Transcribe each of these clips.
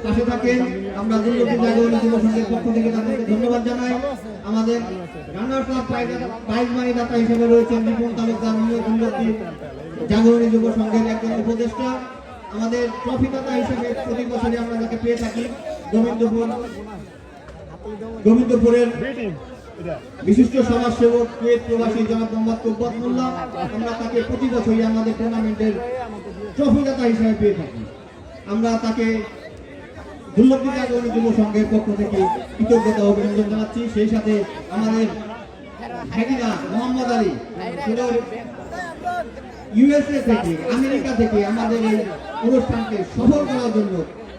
পাশে থাকেন। আমরা দুর্লভী জাগরণী যুব সংঘের পক্ষ থেকে তাদেরকে ধন্যবাদ জানাই। আমাদের রানার্স আপ প্রাইজ মানি দাতা হিসেবে রয়েছেন রিপন তালুকদার, দুর্লভী জাগরণী যুব সংঘের একজন উপদেষ্টা। আমাদের ট্রফি দাতা হিসেবে প্রতি বছরই আমরা যাকে পেয়ে থাকি গোবিন্দপুরের বিশিষ্ট সমাজসেবক কুয়েত প্রবাসী জনাব মোহাম্মদ কুব্বত মোল্লা, আমরা তাকে প্রতি বছরই আমাদের টুর্নামেন্টের ট্রফি দাতা হিসেবে পেয়ে থাকি। আমরা তাকে দুর্লভী জাগরণী যুব সংঘের পক্ষ থেকে কৃতজ্ঞতা অভিনন্দন জানাচ্ছি। সেই সাথে আমাদের ভাগিনা মোহাম্মদ আলী ইউএসএ থেকে, আমেরিকা থেকে আমাদের এই অনুষ্ঠানকে সফল করার জন্য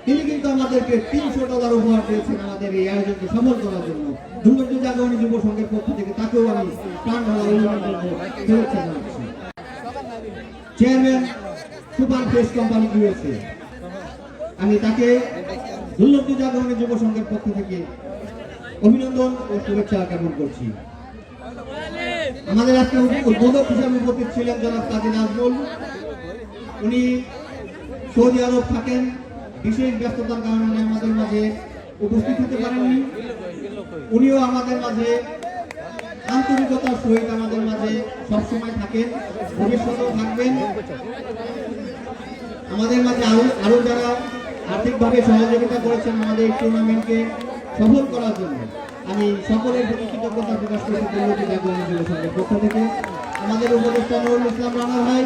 তিনি কিন্তু আমাদেরকে $300 উপহার দিয়েছেন আমাদের এই আয়োজনকে সফল করার জন্য। দুর্লভী জাগরণী যুব সংঘের পক্ষ থেকে তাকেও আমি প্রাণ ভরা অভিনন্দন শুভেচ্ছা জানাচ্ছি। Chairman super fresh company USA, আমি তাকে দুর্লভী জাগরণী যুব সংঘের পক্ষ থেকে অভিনন্দন ও শুভেচ্ছা জ্ঞাপন করছি। আমাদের আজকে উদ্বোধক হিসাবে উপস্থিত ছিলেন জনাব কাজী নাজমুল। উনি সৌদি আরব থাকেন, বিশেষ ব্যস্ততার কারণে আমাদের মাঝে উপস্থিত হতে পারেননি। উনিও আমাদের মাঝে আন্তরিকতার সহিত আমাদের মাঝে সবসময় থাকেন, ভবিষ্যতেও থাকবেন। আমাদের মাঝে আরো যারা আর্থিকভাবে সহযোগিতা করেছেন আমাদের এই টুর্নামেন্টকে সফল করার জন্য, আমি সকলের প্রতি কৃতজ্ঞতা প্রকাশ করছি দুর্লভী জাগরণী যুব সংঘের পক্ষ থেকে। আমাদের উপদেষ্টা নুরুল ইসলাম রানা ভাই,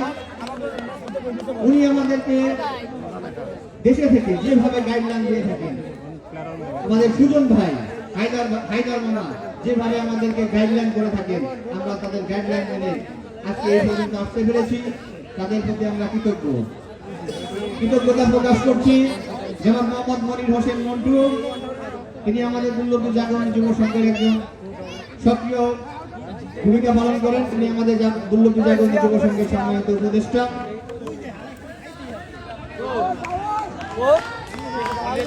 উনি আমাদেরকে দেশে থেকে যেভাবে গাইডলাইন দিয়ে থাকেন, আমাদের সুজন ভাই, হায়দার মামা যেভাবে আমাদেরকে গাইডলাইন করে থাকেন, আমরা তাদের গাইডলাইন মেনে আজকে এই পর্যন্ত আসতে পেরেছি। তাদের প্রতি আমরা কৃতজ্ঞতা প্রকাশ করছি। যেমন মোহাম্মদ মনির হোসেন মন্টু, তিনি আমাদের দুর্লভী জাগরণী যুব সংঘের একজন সক্রিয় ভূমিকা পালন করেন। তিনি আমাদের দুর্লভী জাগরণী যুব সংঘের সম্মানিত উপদেষ্টা।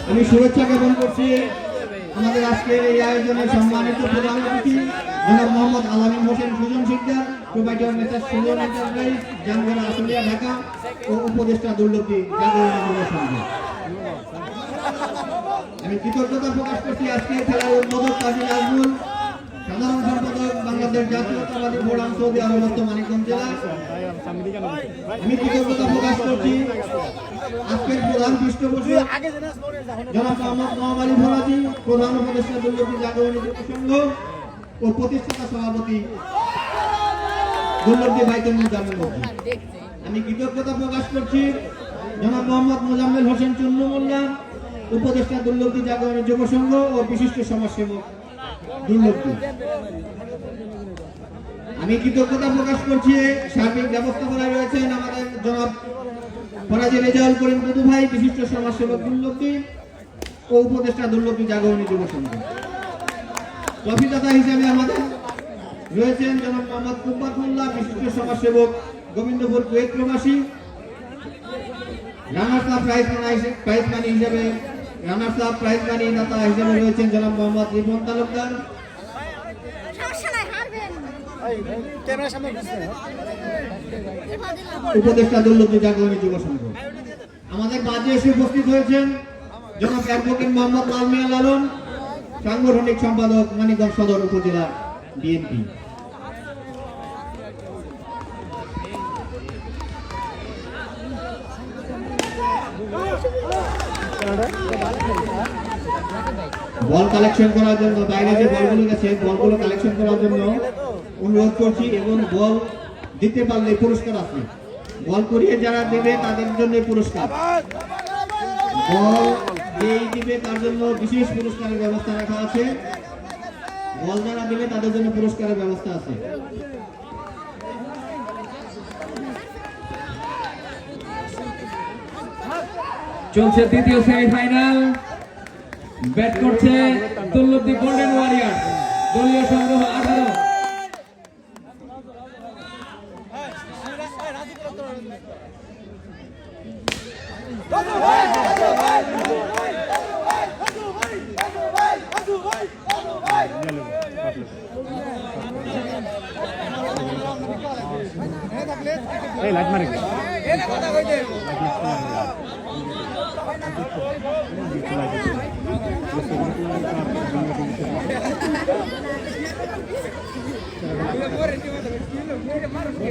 আমি শুভেচ্ছা জ্ঞাপন করছি আমাদের আজকের এই আয়োজনের সম্মানিত প্রধান অতিথি জনাব Mohammad Alamin Hossain Sujan Shikdar, provider Messrs Sujan enterprise, Jamgora Ashulia Dhaka ও উপদেষ্টা দুর্লভী জাগরণী যুব সংঘ। আমি কৃতজ্ঞতা প্রকাশ করছি আজকে খেলার উদ্বোধক কাজী নাজমুল, সাধারণ সম্পাদক বাংলাদেশ জাতীয়তাবাদী ফোরাম সৌদি আরব মানিকগঞ্জ জেলা। আমি কৃতজ্ঞতা প্রকাশ করছি আজকের প্রধান পৃষ্ঠপোষক জনাব মোহাম্মদ মহামালী ফরাজি, প্রধান উপদেষ্টা দুর্লভী জাগরণী যুব সংঘ ও প্রতিষ্ঠাতা সভাপতি দুর্লভী বাইতুল মুজাম্মেল। আমি কৃতজ্ঞতা প্রকাশ করছি জনাব মোহাম্মদ মোজাম্মেল হোসেন চুন্নু মোল্লা, উপদেষ্টা দুর্লভী জাগরণী যুব সংঘ ও বিশিষ্ট সমাজসেবক দুর্লভী। আমি কৃতজ্ঞতা প্রকাশ করছি সার্বিক ব্যবস্থাপনায় রয়েছেন আমাদের জনাব ফরাজি রেজাউল করিম দুদু ভাই, বিশিষ্ট সমাজসেবক দুর্লভী ও উপদেষ্টা দুর্লভী জাগরণী যুব সংঘ। ট্রফিদাতা হিসেবে আমাদের রয়েছেন জনাব মোহাম্মদ কুব্বত মোল্লা, বিশিষ্ট সমাজসেবক গোবিন্দপুর কুয়েত প্রবাসী। রানার্স আপ প্রাইজ মানি হিসেবে দাতা হিসেবে রয়েছেন জনাব মোহাম্মদ রিপন তালুকদার। উপদেষ্টা দুর্লভী জাগরণী যুব সংঘ। আমাদের মাঝে এসে উপস্থিত হয়েছেন জনাব অ্যাডভোকেট মোহাম্মদ লাল মিয়া লালন, সাংগঠনিক সম্পাদক মানিকগঞ্জ সদর উপজেলা বিএনপি। বল কালেকশন করার জন্য, বাইরে যে বলগুলো গেছে বলগুলো কালেকশন করার জন্য অনুরোধ করছি, এবং বল দিতে পারলে পুরস্কার আছে। বল করিয়ে যারা দেবে তাদের জন্য পুরস্কার, বল যেই দিবে তার জন্য বিশেষ পুরস্কারের ব্যবস্থা রাখা আছে। বল যারা দেবে তাদের জন্য পুরস্কারের ব্যবস্থা আছে। চলছে দ্বিতীয় সেমিফাইনাল। ব্যাট করছে দুর্লভী গোল্ডেন ওয়ারিয়ার্স, দলীয় সংগ্রহ 18। লাইট মারে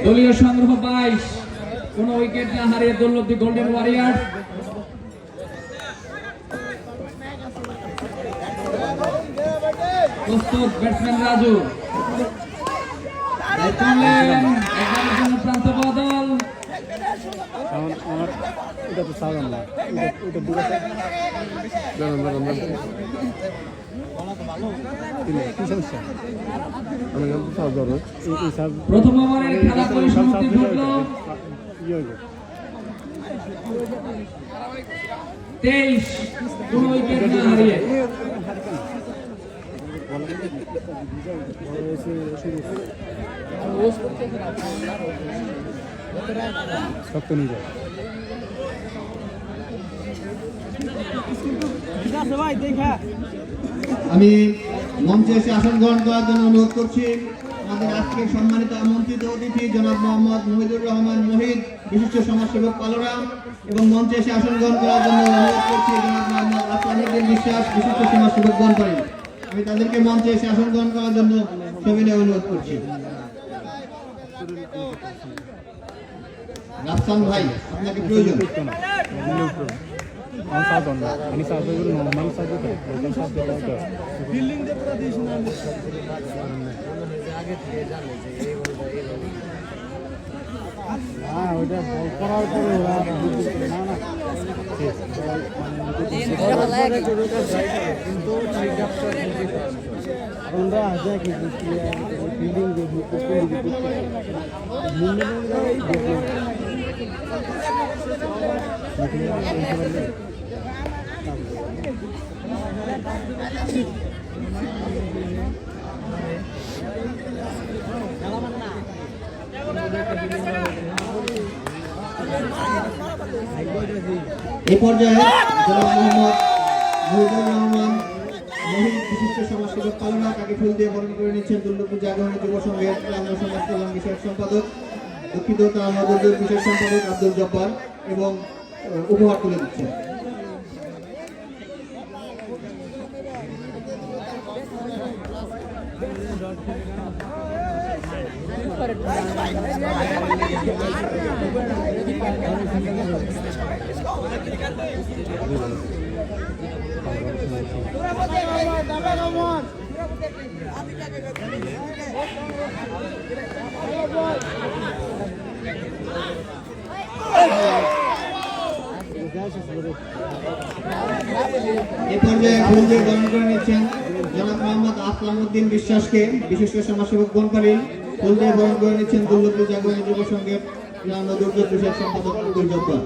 দলীয় সংগ্রহ 22, কোন উইকেট না হারিয়ে দৌলতদি গোল্ডেন ওয়ারিয়ার্স। প্রস্তুত ব্যাটসম্যান রাজু, একবারের জন্য প্রান্ত বদল। প্রথম ওভারের খেলা পরিসমাপ্তি ঘটল। 23, কোন উইকেট না হারিয়ে। আমি মঞ্চে এসে আসন গ্রহণ করার জন্য অনুরোধ করছি আমাদের আজকের সম্মানিত আমন্ত্রিত অতিথি জনাব মোহাম্মদ মহিদুর রহমান মহিদ, বিশিষ্ট সমাজসেবক পালোরা, এবং মঞ্চে এসে আসন গ্রহণ করার জন্য অনুরোধ করছি জনাব মোহাম্মদ আসলামউদ্দিন বিশ্বাস, বিশিষ্ট সমাজসেবক বনপাড়ি। আমি তাদেরকে মঞ্চে এসে আসন গ্রহণ করার জন্য সবিনয় অনুরোধ করছি। রাফসান ভাই, আপনাকে প্রয়োজন। এই পর্যায়ে জনাব মোহাম্মদ মহিদুর রহমান মহিদ, বিশিষ্ট সমাজসেবক পালোরা, তাকে ফুল দিয়ে বরণ করে নিচ্ছেন দুর্লভপুর জাগরণী যুব সংঘের গ্রাম্য সমাজ কল্যাণ বিষয়ক সম্পাদক, দুঃখিত তার নজরুল বিষয়ক সম্পাদক আব্দুল জব্বার, এবং উপহার তুলে দিচ্ছেন। এ পর্যায়ে ফুল দিয়ে বরণ করে নিচ্ছেন জনাব মোহাম্মদ আসলামউদ্দিন বিশ্বাসকে, বিশিষ্ট সমাজসেবক বনপাড়ি। ফুল দিয়ে বরণ করে নিচ্ছেন দুর্লভপুর জাগরণী যুব সংঘের গ্রাম্য দুর্যোগ বিষয়ক সম্পাদক আব্দুল জব্বার।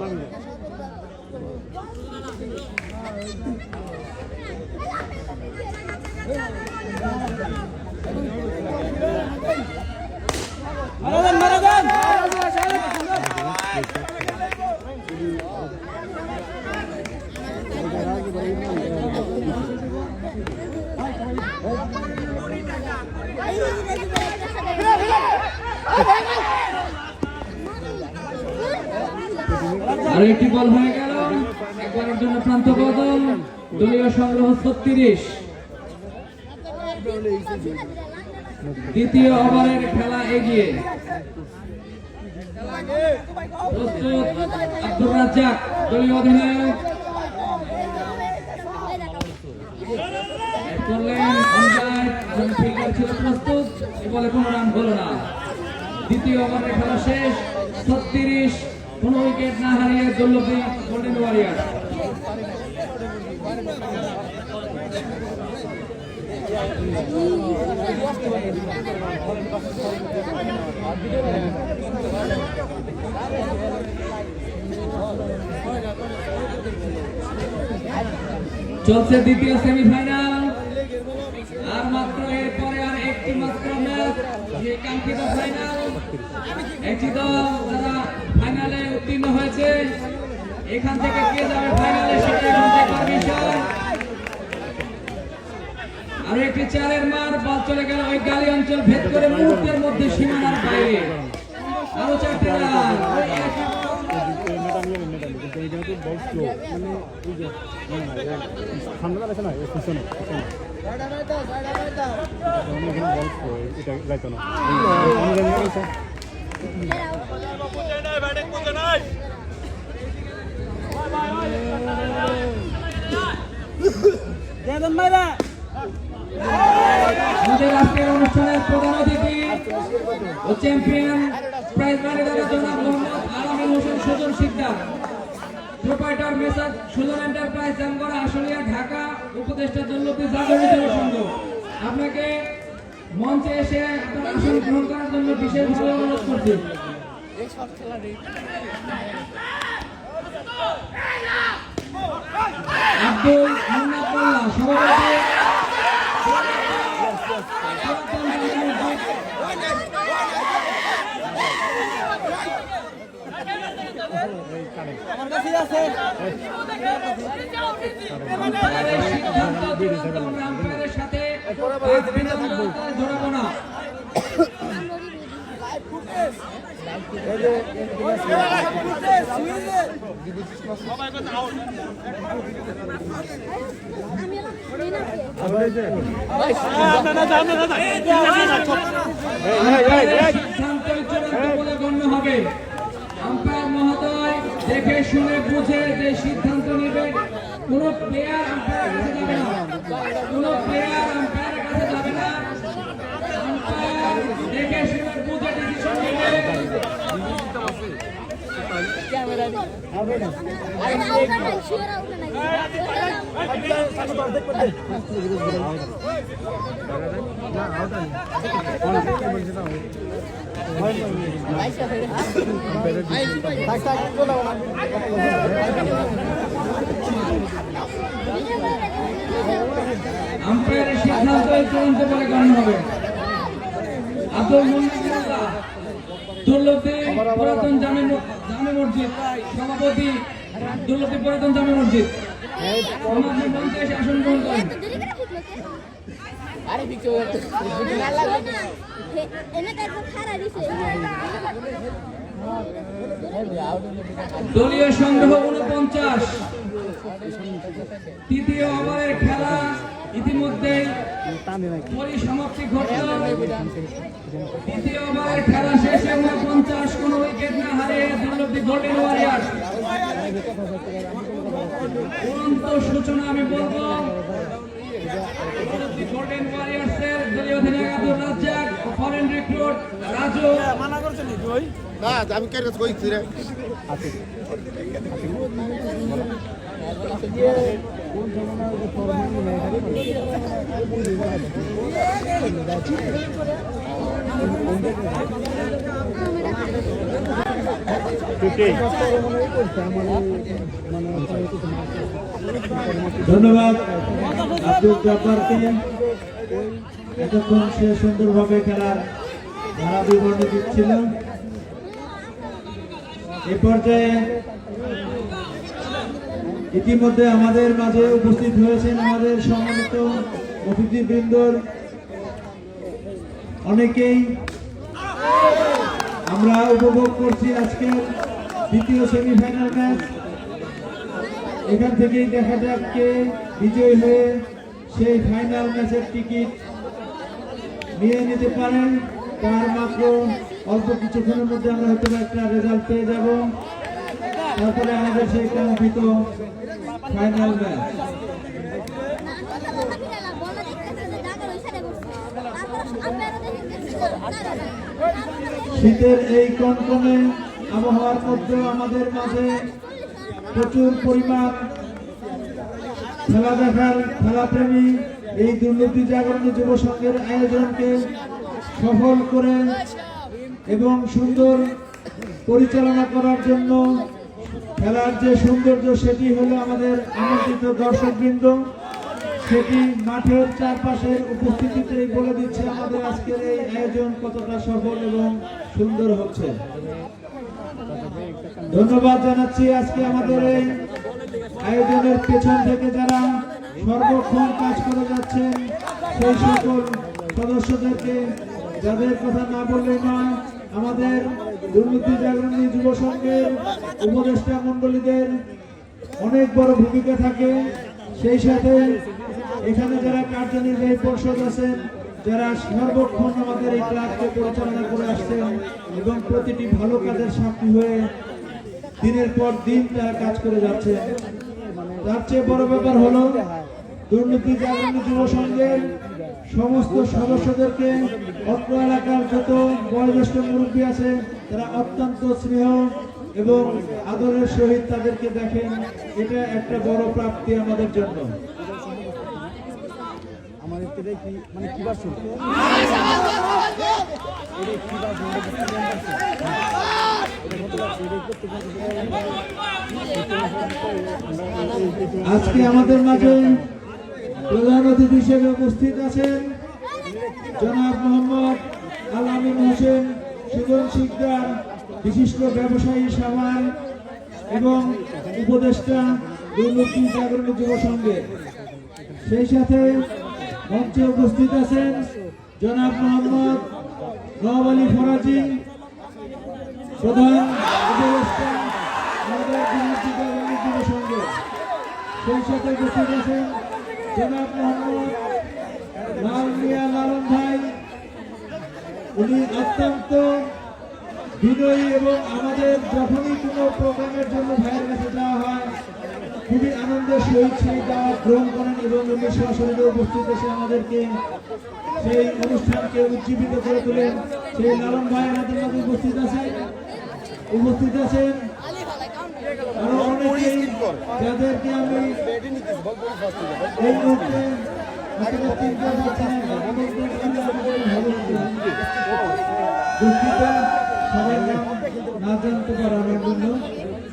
আর একটি বল হয়ে গেল, একবারের জন্য প্রান্ত বদল। দলীয় সংগ্রহ 36। দ্বিতীয় ওভারের খেলা এগিয়ে। প্রস্তুত আব্দুর রাজ্জাক, দলীয় অধিনায়ক। ফিল্ডার ছিল প্রস্তুত, এ বলে কোনো রান হলো না। দ্বিতীয় ওভারের খেলা শেষ। 36, কোন উইকেট না হারিয়ে দৌলতদি গোল্ডেন ওয়ারিয়ার্স। চলছে দ্বিতীয় সেমিফাইনাল। আর মাত্র এরপরে আর একটি মাত্র ম্যাচ, যে কাঙ্ক্ষিত ফাইনাল। একটি দল যারা ফাইনালে উত্তীর্ণ হয়েছে, এখান থেকে কে যাবে ফাইনালে সেটা এখন দেখার বিষয়। আর একটি চারের মার, বল চলে গেল ওই গালি অঞ্চল ভেদ করে মুহূর্তের মধ্যে সীমানার বাইরে। আরো 4টি রান। এই জন্য বল স্লো মানে এই যে ঠান্ডা লাগছে না এই পিছনে বল স্লো এটা যাইতো না আমাদের আজকের অনুষ্ঠানের প্রধান অতিথি ও চ্যাম্পিয়ন প্রাইজ মানিদারের জনাব মোহাম্মদ আলামিন হোসেন সুজন শিকদার, প্রোপাইটার মেসার সুজন এন্টারপ্রাইজ জামগড়া আশুলিয়া ঢাকা, উপদেষ্টা দুর্লভী জাগরণী যুব সংঘ। আপনাকে মঞ্চে এসে আপনার আসন গ্রহণ করার জন্য বিশেষভাবে অনুরোধ করছি। আব্দুল মোহাম্মদ সভাপতি আম্পায়ারের সাথে জড়াবো না। বলে গণ্য হবে। আম্পায়ার মহোদয় দেখে শুনে বুঝে যে সিদ্ধান্ত নেবে। কোন প্লেয়ার আম্পায়ারের কাছে যাবে না, কোন প্লেয়ার আম্পায়ারের কাছে যাবে না। আম্পায়ার দেখে শুনে বুঝে ডিসিশন নেবে। আম্পায়ারের সিদ্ধান্ত চূড়ান্ত বলে গণ্য হবে। আব্দুল মুন্না দুর্লভী পুরাতন জামে মসজিদ সভাপতি, দুর্লভী পুরাতন জামে মসজিদ আমাদের মঞ্চে এসে আসন গ্রহণ করেন। দলীয় সংগ্রহ 49। তৃতীয় ওভারের খেলা ইতিমধ্যে পরিসমাপ্তি ঘটল। তৃতীয় ওভারের খেলা শেষে 50 কোন উইকেট না হারিয়ে দুর্লভী গোল্ডেন ওয়ারিয়ার্স। চূড়ান্ত সূচনা আমি বলবো গোল্ডেন ওয়ারিয়ার্সের দলীয় অধিনায়ক আব্দুর রাজ্জাক, ফরেন রিক্রুট রাজু। না আমি কেন কইছি রে ধন্যবাদ আব্দুল জব্বারকে, এতক্ষণ সে সুন্দরভাবে খেলার ধারা বিবরণী দিচ্ছিল। এ পর্যায়ে ইতিমধ্যে আমাদের মাঝে উপস্থিত হয়েছেন আমাদের সম্মানিত অতিথিবৃন্দর অনেকেই। আমরা উপভোগ করছি আজকের দ্বিতীয় সেমিফাইনাল ম্যাচ। এখান থেকেই দেখা যাক কে বিজয়ী হয়ে সেই ফাইনাল ম্যাচের টিকিট নিয়ে নিতে পারেন। তার মাত্র অল্প কিছুক্ষণের মধ্যে আমরা হয়তো একটা রেজাল্ট পেয়ে যাব, তারপরে আমাদের সেই কাঙ্ক্ষিত ফাইনাল ম্যাচ। শীতের এই কনকনে আবহাওয়ার মধ্যে আমাদের মাঝে প্রচুর পরিমাণ খেলা দেখার খেলাপ্রেমী এই দুর্নীতি জাগরণী যুব সংঘের আয়োজনকে সফল করে এবং সুন্দর পরিচালনা করার জন্য খেলার যে সৌন্দর্য সেটি হলো আমাদের আমন্ত্রিত দর্শকবৃন্দ। সেটি মাঠের চারপাশের উপস্থিতিতেই বলে দিচ্ছে আমাদের আজকের এই আয়োজন কতটা সফল এবং সুন্দর হচ্ছে। ধন্যবাদ জানাচ্ছি আজকে আমাদের এই আয়োজনের পেছন থেকে যারা সর্বক্ষণ কাজ করে যাচ্ছেন সেই সকল সদস্যদেরকে, যাদের কথা না বললে নয়, আমাদের দুর্নীতি জাগরণী যুব সংঘের উপদেষ্টা মন্ডলীদের, অনেক বড় ভূমিকা থাকে। সেই সাথে এখানে যারা কার্যনির্বাহী পর্ষদ আছেন, যারা সর্বক্ষণ আমাদের এই ক্লাবকে পরিচালনা করে আসছেন এবং প্রতিটি ভালো কাজের সাক্ষী হয়ে দিনের পর দিন তারা কাজ করে যাচ্ছে। তার চেয়ে বড় ব্যাপার হলো দুর্নীতি জাগরণী যুব সংঘের সমস্ত সদস্যদেরকে অত্র এলাকার যত বয়োজ্যেষ্ঠ মুরব্বী আছে তারা অত্যন্ত স্নেহ এবং আদরের সহিত তাদেরকে দেখেন। এটা একটা বড় প্রাপ্তি আমাদের জন্য। আমাদের থেকে কি মানে কি বার শুরু আজকে আমাদের মাঝে প্রধান অতিথি হিসেবে উপস্থিত আছেন জনাব মোহাম্মদ আল আমিন হোসেন সুজন শিকদার, বিশিষ্ট ব্যবসায়ী সভায় এবং উপদেষ্টা দুর্নীতি জাগরণী যুব সংঘের। সেই সাথে মঞ্চে উপস্থিত আছেন জনাব মোহাম্মদ নওয়াব আলী ফরাজি, প্রধান উপদেষ্টা আমাদের দুর্নীতি জাগরণী যুব সংঘের। সেই সাথে উপস্থিত আছেন জনাব মোহাম্মদ লাল মিয়া লালন ভাই, উনি অত্যন্ত বিনয়ী এবং আমাদের যখনই কোনো প্রোগ্রামের জন্য ভাইয়ের কাছে যাওয়া হয় খুবই আনন্দের সহিত সেই দাওয়াত গ্রহণ করেন এবং উনি সরাসরি উপস্থিত এসে আমাদেরকে সেই অনুষ্ঠানকে উজ্জীবিত করে তোলেন। সেই লালন ভাই আমাদের মাঝে উপস্থিত আছেন আরো অনেকেই, যাদেরকে আমি এই মুহূর্তে আপনারা চিন্তা করছেন দুঃখিত সবাই না জানতে পারার জন্য।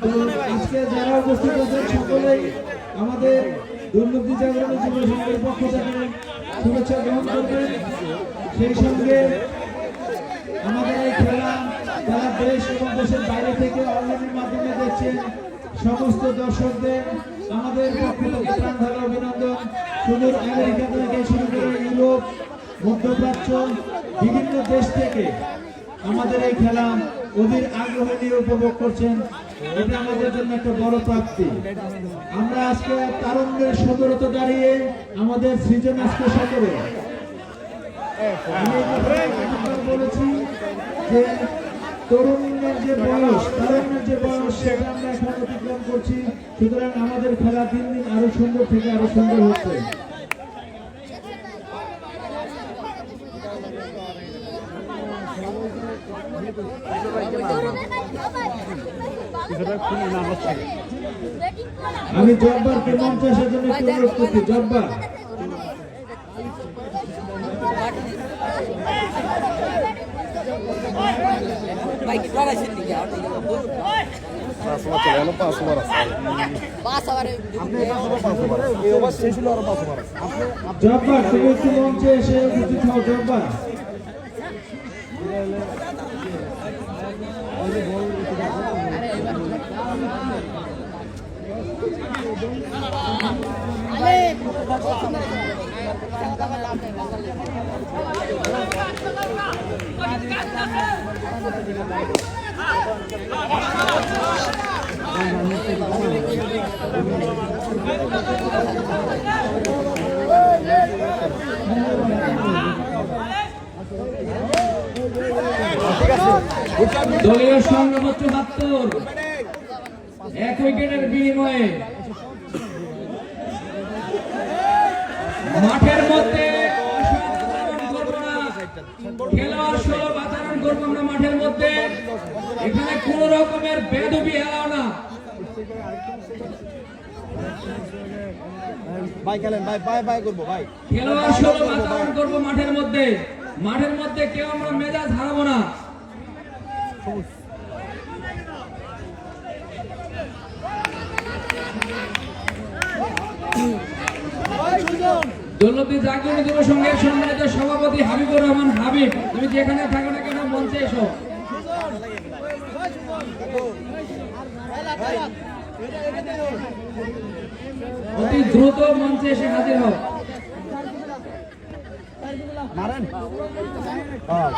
তো আজকে যারা উপস্থিত আছেন সকলেই আমাদের দুর্নীতি জাগরণী যুব সংঘের পক্ষ থেকে শুভেচ্ছা গ্রহণ করবেন। সেই সঙ্গে আমাদের এই খেলা যারা দেশ এবং দেশের বাইরে থেকে অনলাইনের মাধ্যমে দেখছেন সমস্ত দর্শকদের আমাদের পক্ষ থেকে প্রাণ ঢালা অভিনন্দন। সুদূর আমেরিকা থেকে শুরু করে ইউরোপ, মধ্যপ্রাচ্য বিভিন্ন দেশ থেকে আমাদের এই খেলা অধীর আগ্রহ নিয়ে উপভোগ করছেন। এটা আমাদের জন্য একটা বড় প্রাপ্তি। আমরা আজকে তারুণ্যের সদরতে দাঁড়িয়ে আমাদের সৃজন আজকে সকলে বলেছি যে তরুণের যে বয়স, তারুণ্যের যে বয়স সেটা আমরা এখন অতিক্রম করছি। সুতরাং আমাদের খেলা দিন দিন আরো সুন্দর থেকে আরো সুন্দর হচ্ছে। আমি জব্বারকে মঞ্চে আসার জন্য একটু অনুরোধ করছি। জব্বার, জব্বার তুমি একটু মঞ্চে এসে উপস্থিত হও। জব্বার, দলীয় সংগ্রাম ৭৪, 1 উইকেটের বিনিময়ে মাঠের মধ্যে খেলোয়াড় সুলভ আচরণ করবো আমরা মাঠের মধ্যে। এখানে কোন রকমের বেদবি এলাও না। ভাই খেলেন ভাই, বাই বাই করবো ভাই। খেলোয়াড় সুলভ আচরণ করবো মাঠের মধ্যে। মাঠের মধ্যে কেউ আমরা মেজাজ হারাবো না। দুর্নীতি জাগরণী যুব সংঘের সম্মানিত সভাপতি হাবিবুর রহমান হাবিব, তুমি যেখানে থাকো না কেন মঞ্চে এসো। অতি দ্রুত মঞ্চে এসে হাজির হও। মারেন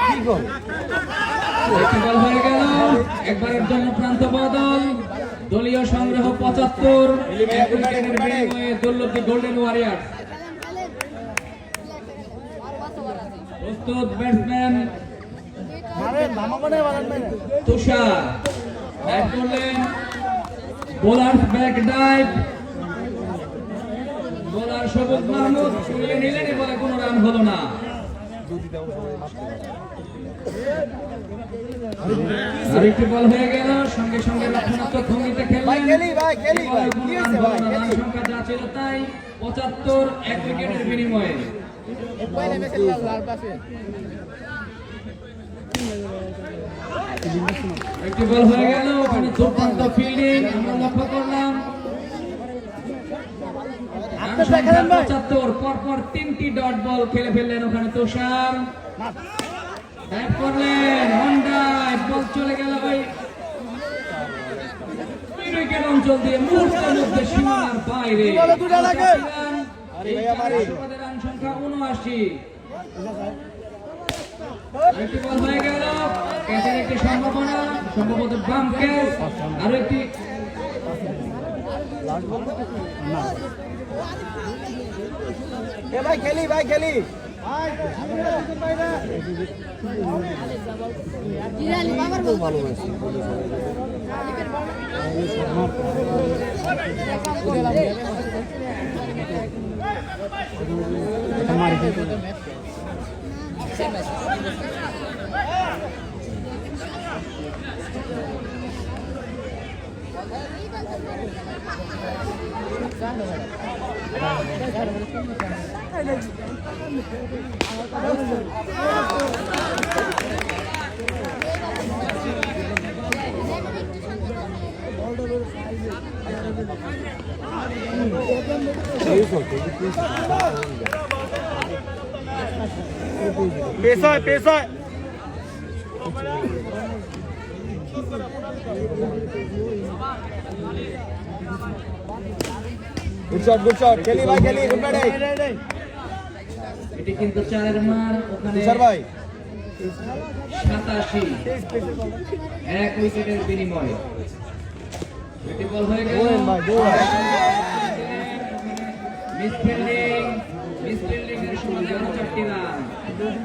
কি গো একটি বল হয়ে গেল, একবারের জন্য প্রান্ত বদল। দলীয় সংগ্রহ 75, এক উইকেটের বিনিময়ে দৌলতদি গোল্ডেন ওয়ারিয়ার্স। প্রস্তুত ব্যাটসম্যান তুষার, ব্যাট করলেন, বোলার ব্যাক ডাইভ, বোলার সবুজ মাহমুদ তুলে নিলেন, বলে কোনো রান হলো না। আরেকটি বল হয়ে গেল, সঙ্গে সঙ্গে রক্ষণাত্মক ভঙ্গিতে খেললেন, রান সংখ্যা যা ছিল তাই 75, এক উইকেটের বিনিময়ে। একটি বল হয়ে গেল, ওখানে দুর্দান্ত ফিল্ডিং আমরা লক্ষ্য করলাম। 75, পরপর 3টি ডট বল খেলে ফেললেন ওখানে তুষার। ব্যাট করলেন, অন ডাইভ, বল চলে গেল ওই উইকেট অঞ্চল দিয়ে মুহূর্তের মধ্যে সীমানার বাইরে। রান সংখ্যা 79। আরেকটি বল হয়ে গেল, ক্যাচের একটি সম্ভাবনা, সম্ভবত বাম ক্যাচ। আরো একটি ভাই খেলি ভাই খেলি পেশায় পেশায় গুড শট খেলি ভাই খেলি গুড ব্যাটিং। এটি কিন্তু 4-এর মার, ওখানে স্যার ভাই 87, এক উইকেটের বিনিময়ে। এটি বল হয়ে গেল, মিসফিল্ডিং, মিসফিল্ডিং এর সময় আরো 4টি রান। 91,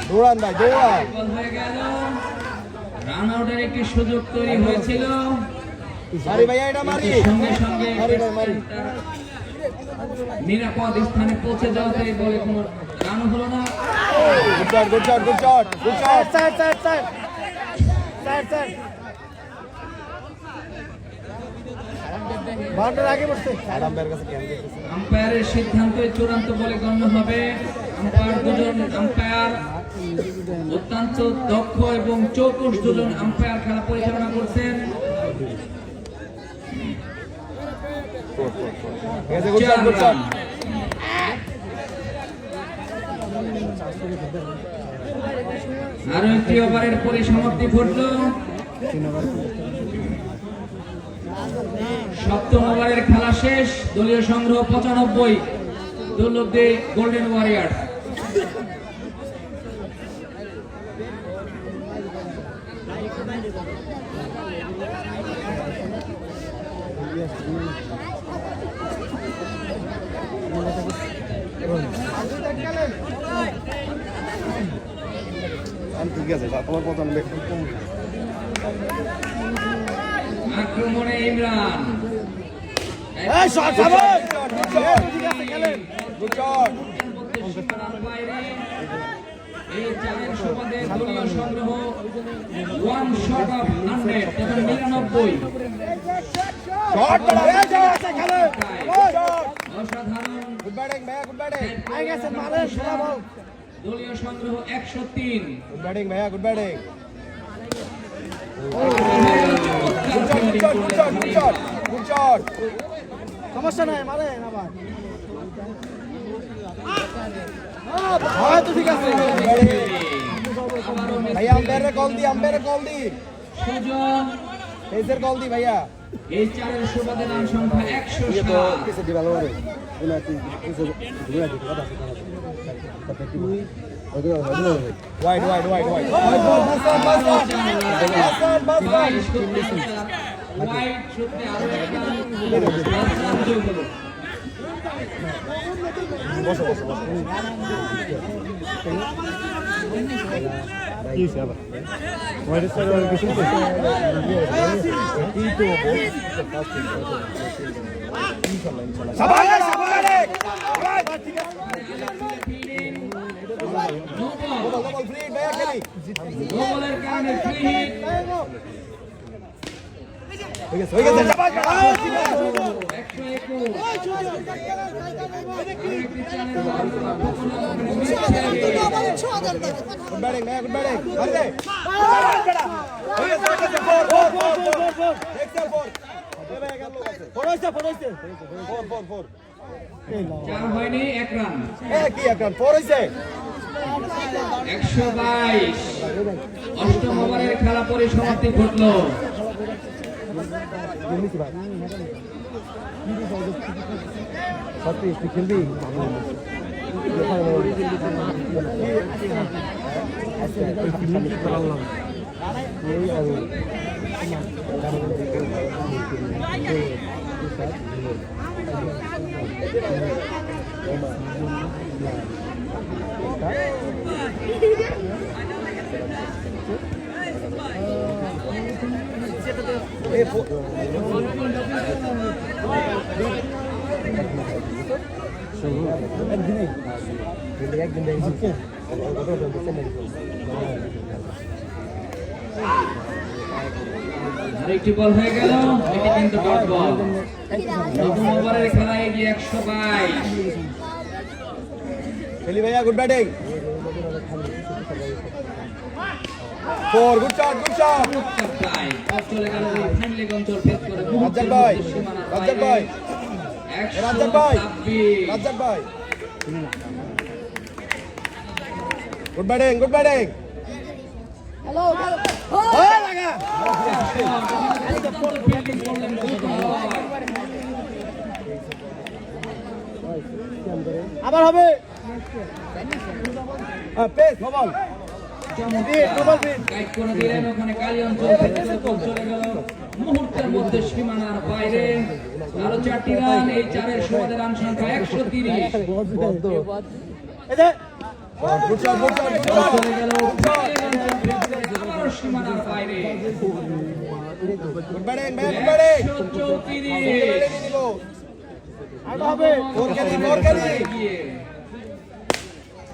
দৌড়ান ভাই দৌড়ান। বল হয়ে গেল, রান আউটের একটি সুযোগ তৈরি হয়েছিল, মারি ভাইয়া এটা মারি সঙ্গে সঙ্গে মারি ভাই মারি। তার নিরাপদ স্থানে পৌঁছে যাওয়াতে বলে কোনো রান হলো না। Good shot good shot good shot good shot sir sir sir sir sir boundary আগে পড়ছে আরামদার কাছে কেন দেখতেছে। আম্পায়ারের সিদ্ধান্তই চূড়ান্ত বলে গণ্য হবে। আম্পায়ার দুজন আম্পায়ার অত্যন্ত দক্ষ এবং চৌকস দুজন আম্পায়ার খেলা পরিচালনা করছেন। ঠিক আছে গুড শট গুড শট। আরো একটি ওভারের পরিসমাপ্তি ঘটল। 7ম ওভারের খেলা শেষ, দলীয় সংগ্রহ 95, দৌলতদি গোল্ডেন ওয়ারিয়ার্স। ঠিক আছে তোমার পছন্দ দেখুন। আক্রমণে ইমরান, এই শট সাবাস গুড শট ঠিক আছে খেলেন গুড শট। এই চ্যালেঞ্জ সুবাদে দলীয় সংগ্রহ 1 শট অফ 100, তখন 99। শট বড় এই যে আছে খেলেন গুড শট অসাধারণ গুড ব্যাটিং ভাইয়া গুড ব্যাটিং আই গেছে মারেন সোনা বল। দলীয় সংগ্রহ 103। গুড ব্যাটিং ভাইয়া গুড ব্যাটিং গুড শট সমস্যা নাই মারেন আবার হ্যাঁ তো ঠিক আছে ভাইয়া আম্পায়ারে কল দি সুজন পেসের কল দি ভাইয়া এই চারের সুবাদে রান সংখ্যা 107। কিসে দিবা লরে ওনা কি কিসে দিবা দিবা কথা কথা কি ওয়াইড বাইশ করতে ওয়াইড শুটে আরো এক রান যোগ হলো। কি সাবা ওয়াইড স্যার আর কিছু তো সাবাস ফিল্ডিং নো বল ফ্রি ভাইয়া খেলি বলের কারণে ফ্রি হিট। হয়ে গেছে সাবাস 121 আরেকটি চারের বল গুড ব্যাটিং ভাইয়া গুড ব্যাটিং মার দে হয়ে গেছে 4 এক্সেল 4 এ ভাইয়া গেল ফোর চার হয়নি, এক রান। এ কি এখন 4 হইছে 122 অষ্টম ওভারের খেলা পরিসমাপ্তি ঘটল। সত্যি তুই খেলবি এ একদিন দেখছি আরেকটি বল হয়ে গেল, এটি কিন্তু ডট বল। নবম ওভারের খেলা এগিয়ে 122। খেলি ভাইয়া গুড ব্যাটিং 4 গুড শট টাই চলে গেল ওই ফ্রেন্ডলি অঞ্চল ভেদ করে রাজ্জাক ভাই রাজ্জাক ভাই 126। রাজ্জাক ভাই গুড ব্যাটিং হ্যালো ওই লাগা ফিল্ডিং করলেন দুটো বল। আবার হবে পেস নো বল গাইড করে দিলেন, ওখানে কালী অঞ্চল ভেদ করে বল চলে গেল মুহূর্তের মধ্যে সীমানার বাইরে। আরো 4টি রান, এই চারের সুবাদে রান সংখ্যা 130। গুড শট চলে গেল ফ্রেন্ডলি অঞ্চল ভেদ করে আবারও সীমানার বাইরে। গুড ব্যাটিং ভাইয়া গুড ব্যাটিং 134। আবার হবে ফোর খেলি এগিয়ে।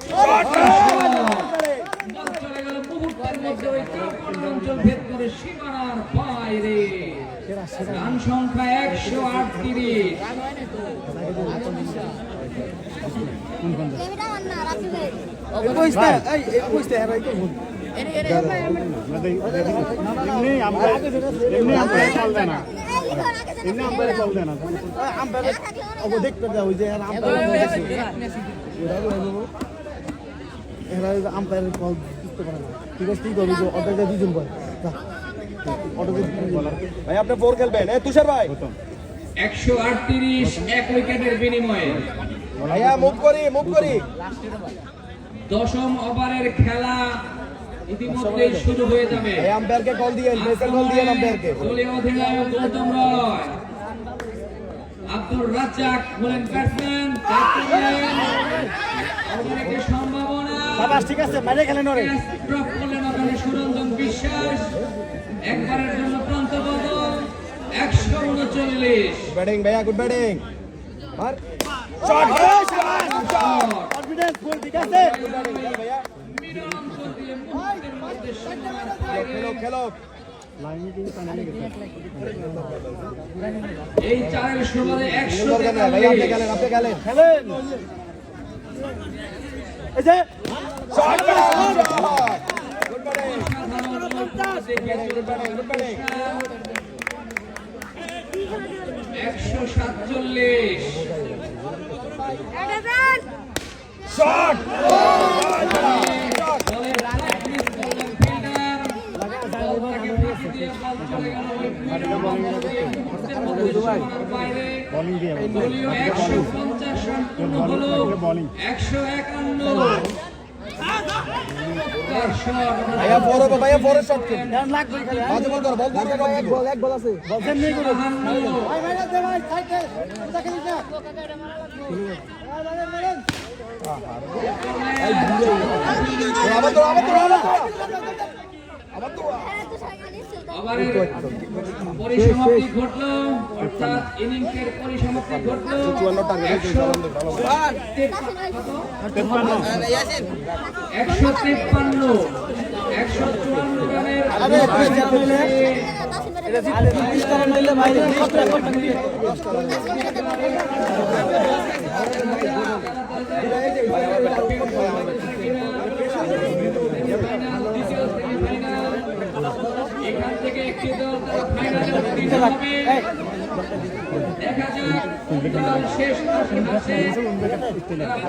শট বল চলে গেল মুহূর্তের মধ্যে ওই ত্রিভুজ অঞ্চল ভেদ করে সীমানার বাইরে। রান সংখ্যা 138। ক্যামেরা অন না রাখি ভাই এমনি আমরা চল দেয় না এমনি আমরা চল দেয় না দেখতে ওই যে আম্পায়ারের কল বুঝতে পারে না ঠিক আছে, কি করবি অটোতে দুজন বল অটোতে ভাই আপনি ফোর খেলবেন তুষার ভাই 138 এক উইকেটের বিনিময়ে। ভাইয়া মুভ করি দশম ওভারের খেলা ইতিমধ্যেই শুরু হয়ে যাবে। ভাই আম্পায়ারকে কল দিয়েন পেসের কল দিয়েন আম্পায়ারকে দলীয় অধিনায়ক গৌতম রয়, আব্দুর রাজ্জাক হলেন ব্যাটসম্যান। সম্ভাবনা ঠিক আছে বাইরে খেলেন ওরে ড্রপ করলেন ওখানে সুরঞ্জন বিশ্বাস। একবারের জন্য প্রান্ত বদল 139। ব্যাটিং ভাইয়া গুড ব্যাটিং মার শট কনফিডেন্স ফুল ঠিক আছে ভাইয়া মিডল অঞ্চল দিয়ে মুহূর্তের মধ্যে সীমানার বাইরে। খেলো এই চারের সুবাদে 100 ভাইয়া আপনি গেলেন খেলেন এই যে shot good batting good batting 147। Shot বলের মিস করলেন ফিল্ডার। বল তাকে ফাঁকি দিয়ে বল চলে গেল ওই সীমানার বাইরে বলিং দিয়ে দলীয় 150 রান পূর্ণ হলো 151 ভাইয়া বড় শট খেল বাজে বল কর বল কর এক বল আছে বল সেম নেই করে ভাই ভাই দে ভাই সাইডে এটা খেলিস না ওভারের পরিসমাপ্তি ঘটলো, অর্থাৎ ইনিংসের পরিসমাপ্তি ঘটলো 153 রানের এখান থেকে একটি দল ফাইনালে উত্তীর্ণ হবে। দেখা যাক দল শেষ আসে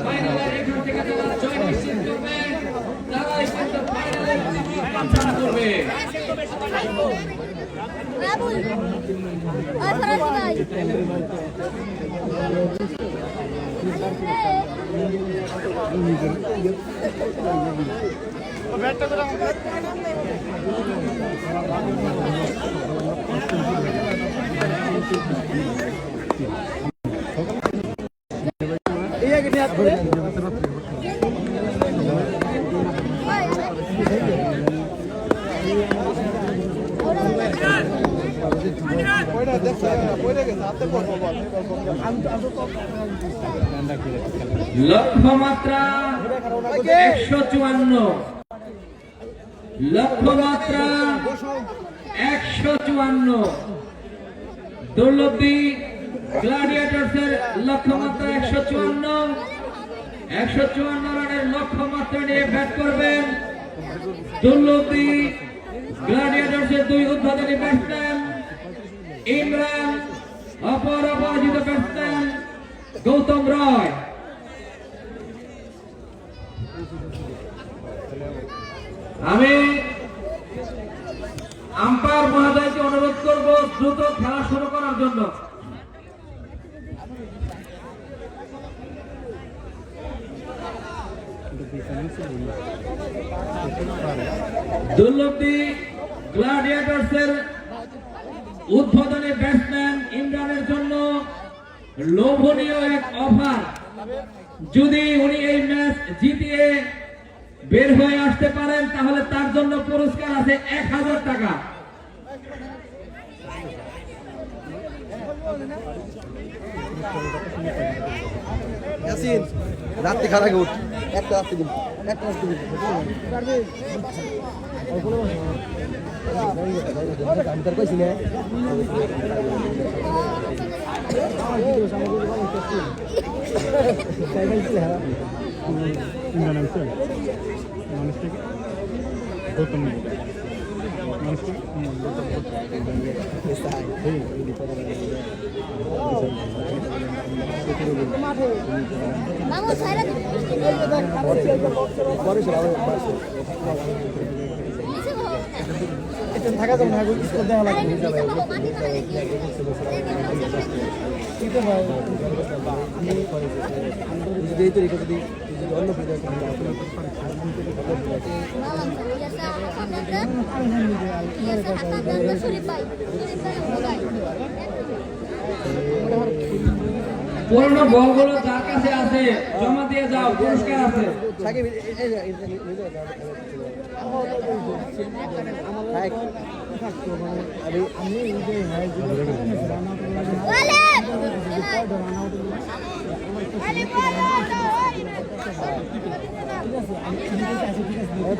ফাইনালে এখান থেকে যারা জয় নিশ্চিত করবে তারাই কিন্তু ফাইনালে কনফার্ম করবে। লক্ষ্যমাত্রা 154, লক্ষ্যমাত্রা 154, দুর্লভী গ্ল্যাডিয়েটরসের লক্ষ্যমাত্রা 154 রানের লক্ষ্যমাত্রা নিয়ে ব্যাট করবেন দুর্লভী গ্ল্যাডিয়েটরসের দুই উদ্বোধনী ব্যাটসম্যান ইমরান, অপর অপরাজিত ব্যাটসম্যান গৌতম রয়। আমি আম্পায়ার মহোদয়কে অনুরোধ করব দ্রুত খেলা শুরু করার জন্য। দুর্লভী গ্ল্যাডিয়েটরসের উদ্বোধনী ব্যাটসম্যান ইমরানের জন্য লোভনীয় এক অফার। যদি উনি এই ম্যাচ জিতিয়ে বের হয়ে আসতে পারেন তাহলে তার জন্য পুরস্কার আছে 1000 টাকা। রাত্রি খারাপ উঠ একটা রাত্রি দিন একটা রাত্রি দিন আমি তার কইছি না মানুষটাকে গৌতম মানুষটাকে Vamos, Sara. থাকা যাবে না দেখা লাগবে পুরনো বলগুলো যার কাছে আছে জমা দিয়ে যাও, পুরস্কার আছে।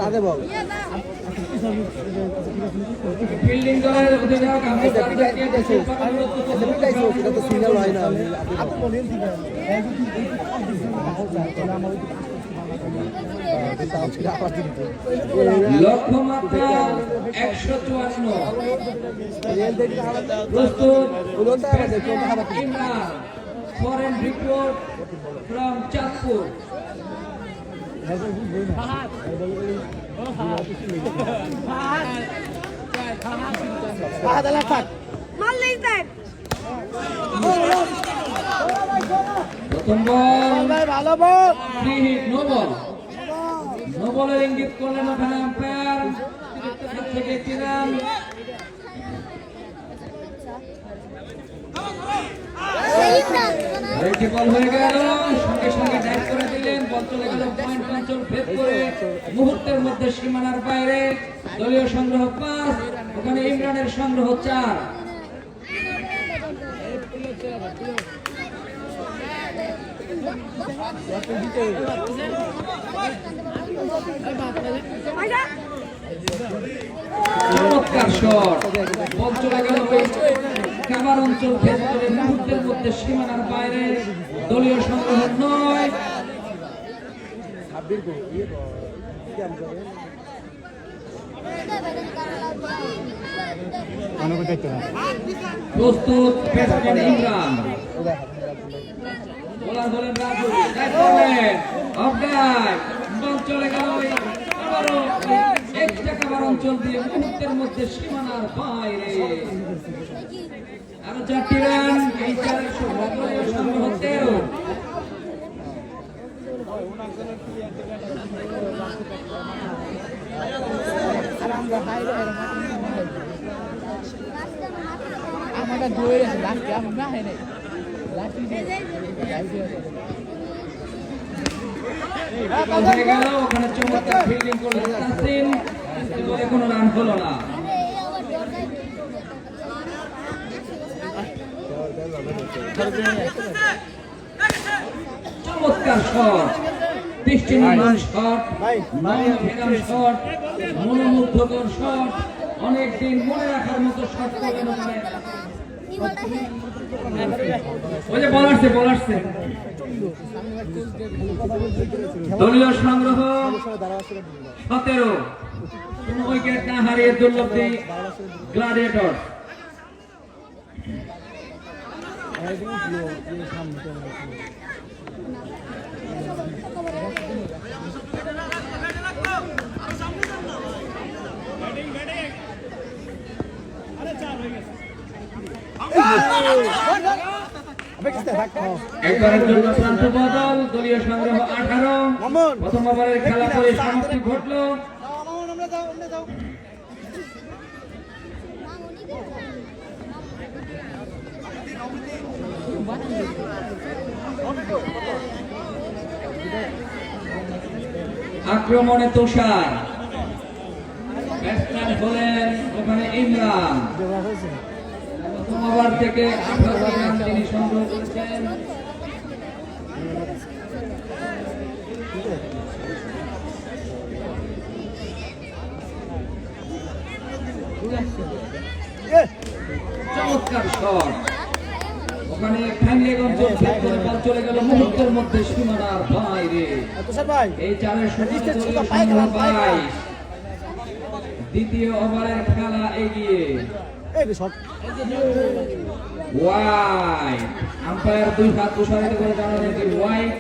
তাদের বল ফিল্ডিং দলের অধিনায়ক আমি তো সিঙ্গেল হয় না লক্ষ্যমাত্রা 154, প্রস্তুত Imran, foreign report from Chandpur. Mal nicht sein. প্রথম বল ভালো ball free hit, no ball. No বলের ইঙ্গিত করলেন ওখানে আম্পায়ার। থেকে একটি রান। আরেকটি বল হয়ে গেল, সঙ্গে সঙ্গে ডাইভ করে দিলেন, বল চলে গেল পয়েন্ট অঞ্চল ভেদ করে মুহূর্তের মধ্যে সীমানার বাইরে। দলীয় সংগ্রহ 5, ওখানে ইমরানের সংগ্রহ 4। চমৎকার শট, বল চলে গেল কাভার অঞ্চল ভেদ করে মুহূর্তের মধ্যে সীমানার বাইরে। দলীয় সংগ্রহ 9। প্রস্তুত ব্যাটসম্যান ইমরান, বোলার হলেন রাজু, ডাইভ করলেন, অফ ডাইভ, বল চলে গেল আবারও একটা কাভার অঞ্চল দিয়ে মুহূর্তের মধ্যে সীমানার বাইরে। আরো 4টি রান, এই 4-এর সংগ্রহ 13। আমাদের দৌড়ে আছে লাস্টে আমি না হয় নাই লাস্টে হয়ে গেল, ওখানে চমৎকার ফিল্ডিং করলেন তাসিন, কিন্তু বলে কোনো রান হলো না। চমৎকার শট, দৃষ্টিনন্দন শট, নয়নভেদন শট, মনোমুগ্ধকর শট, অনেকদিন মনে রাখার মতো শট করলেন ওখানে। ওই যে বল আসছে। দলীয় সংগ্রহ 17, কোন উইকেট না হারিয়ে দুর্লভী গ্লাডিয়েটর। একবারের জন্য প্রান্ত বদল, দলীয় সংগ্রহ 18। প্রথম ওভারের খেলা পরে সমাপ্তি ঘটল। আক্রমণে তুষার, ব্যাটসম্যান হলেন ওখানে ইমরান। প্রথম ওভার থেকে 18 রান তিনি সংগ্রহ করেছেন। চমৎকার শট, ওখানে ফ্যাংলেগ অঞ্চল ভেদ করে বল চলে গেল মুহূর্তের মধ্যে সীমানার বাইরে। এই 4-এর সংগ্রহ 22। দ্বিতীয় ওভারের খেলা এগিয়ে। ওয়াইড, আম্পায়ার 2 হাত প্রসারিত করে জানালেন এটি ওয়াইড।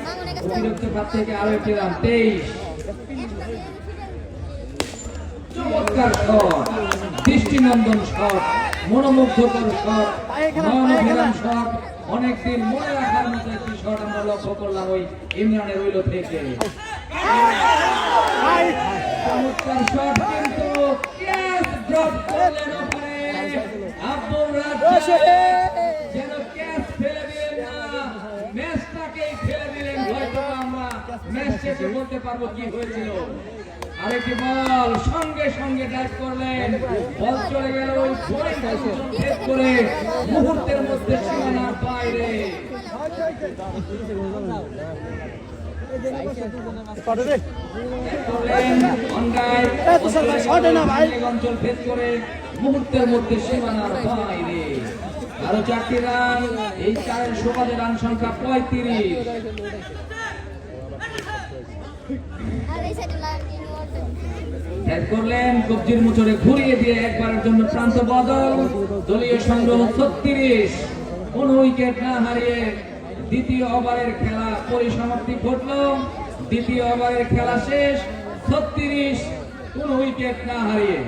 অতিরিক্ত হাত থেকে আরো একটি রান, 23। চমৎকার শট, দৃষ্টিনন্দন শট, মনোমুগ্ধকর শট, নয়নভেদন শট, অনেকদিন মনে রাখার মতো একটি শট আমরা লক্ষ্য করলাম ওই ইমরানের উইলো থেকে। চমৎকার শট, কিন্তু ক্যাচ ড্রপ করলেন ওখানে আব্দুর রাজ্জাক, যেন ক্যাচ ফেলে দিলেন না, ম্যাচটাকেই ফেলে দিলেন। হয়তো আমরা ম্যাচ শেষে বলতে পারবো কি হয়েছিল। আরেকটি বল, সঙ্গে সঙ্গে ডাইভ করলেন, বল চলে গেল ওই পয়েন্ট অঞ্চল ভেদ করে মুহূর্তের মধ্যে সীমানার বাইরে। অঞ্চল ভেদ করে মুহূর্তের মধ্যে সীমানার বাইরে। আরো 4টি রান, এই 4-এর সুবাদে রান সংখ্যা 35। ব্যাট করলেন, কবজির মুচড়ে ঘুরিয়ে দিয়ে একবারের জন্য প্রান্ত বদল। দলীয় সংগ্রহ 36, কোন উইকেট না হারিয়ে দ্বিতীয় ওভারের খেলা পরিসমাপ্তি ঘটল। দ্বিতীয় ওভারের খেলা শেষ, 36, কোন উইকেট না হারিয়ে।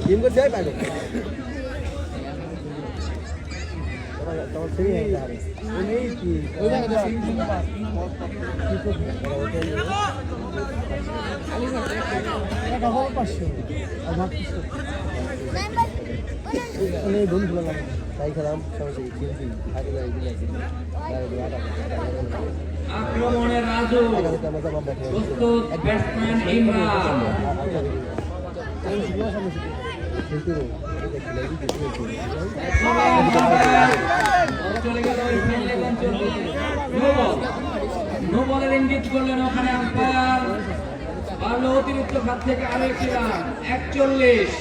गेम को जाए पाएगा तो सही है यार वो नहीं की ওই জায়গাটা সিং সিং অনেক ধুম খেলা তাই খেলাম সবাই খেলছি আগে যাই আক্রমণের রাজু প্রস্তুত ব্যাটসম্যান ইমরান চলে গেল ওই ফিল্ডে অঞ্চলে নো বলের ইঙ্গিত করলেন ওখানে আম্পায়ার বাড়লো অতিরিক্ত খাত থেকে আরো একটি রান 41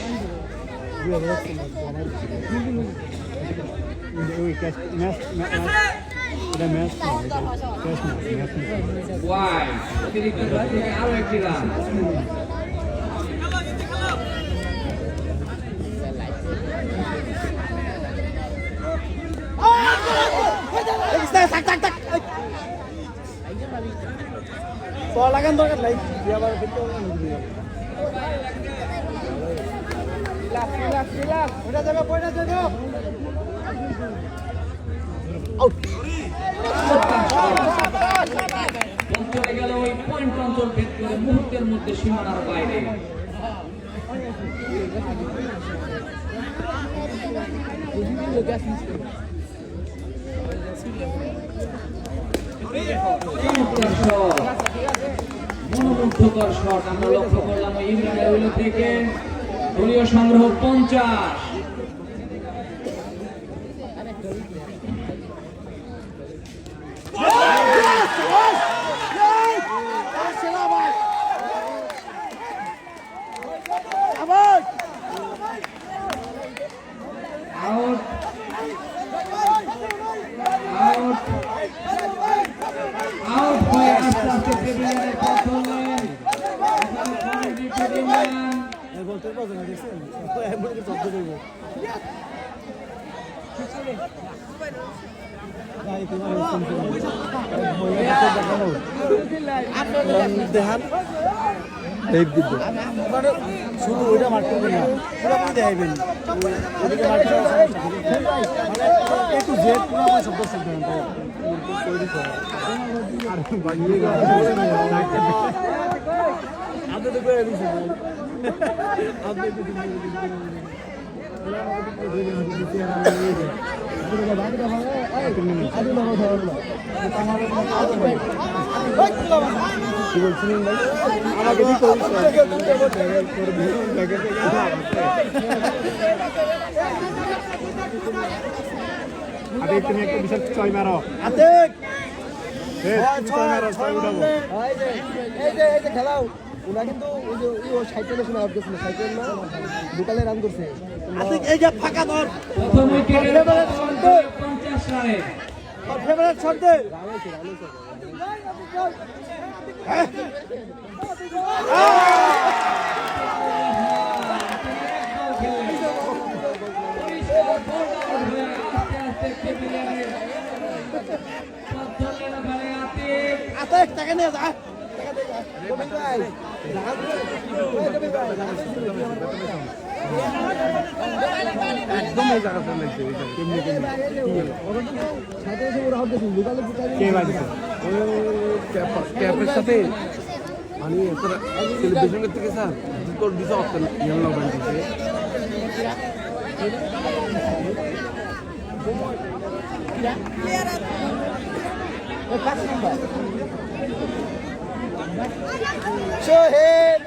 ওয়াই অতিরিক্ত খাত থেকে আরো একটি রান তো লাগান দরকার নাই আবার ওটা যাবে পয়টা যাবে চলে গেল ওই পয়েন্ট অঞ্চল ভেদ করে মুহূর্তের মধ্যে সীমানার বাইরে মনোমুগ্ধকর শট আমরা লক্ষ্য করলাম ইমরানের উইলো থেকে দলীয় সংগ্রহ 50 আউট আউট হয়ে আস্তে আস্তে পেভিলিয়নের পথ ধরলেন বলতে পারবো না দেখছেন এমন কি শব্দ দেবো ভাই তোমার দেখান এই দিদি শুধু ওইটা মারতে হবে না পুরো আপনি দেখাইবেন ওদিকে মারতে একটু জেট পুরো আপনি শব্দ শুনবেন আর বাগিয়ে আপনি তো করে দিয়েছেন আপনি তো কি বলছিলেন ভাই আমাকে আরে তুমি একটা বিশাল ছয় মারো আতিক ছয় মারো ছয় উঠাবো এই যে খেলাও ওরা কিন্তু ওই যে ওই সাইকেলের সময় আউট গেছিল সাইকেল না দুকালে রান করছে আতিক এই যে ফাঁকা ধর প্রথম উইকেটে 50 রানে ফেভারিট শট দে আতিক টাকা নিয়ে যা একদম এই জায়গাটা লাগছে কেমনি ক্যাপের সাথে আমি সেলিব্রেশন করতে গেছে স্যার তোর দিশা অর্থ ইয়েলো বানিয়েছে শহীদ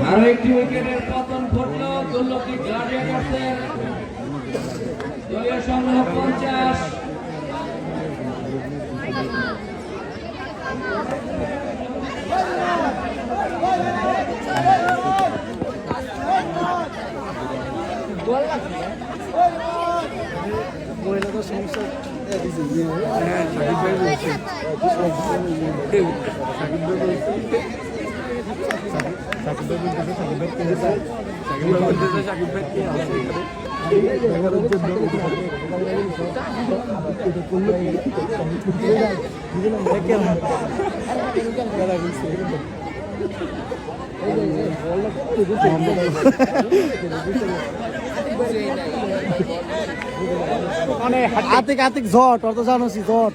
আরো একটি উইকেটের পতন ঘটল গোলকি গ্লাডিয়েটরসের দলীয় সংগ্রহ 50 মহিলা তো সমস্যা সাকিব আতিক আতিক ঝট অত জানোসি ঝট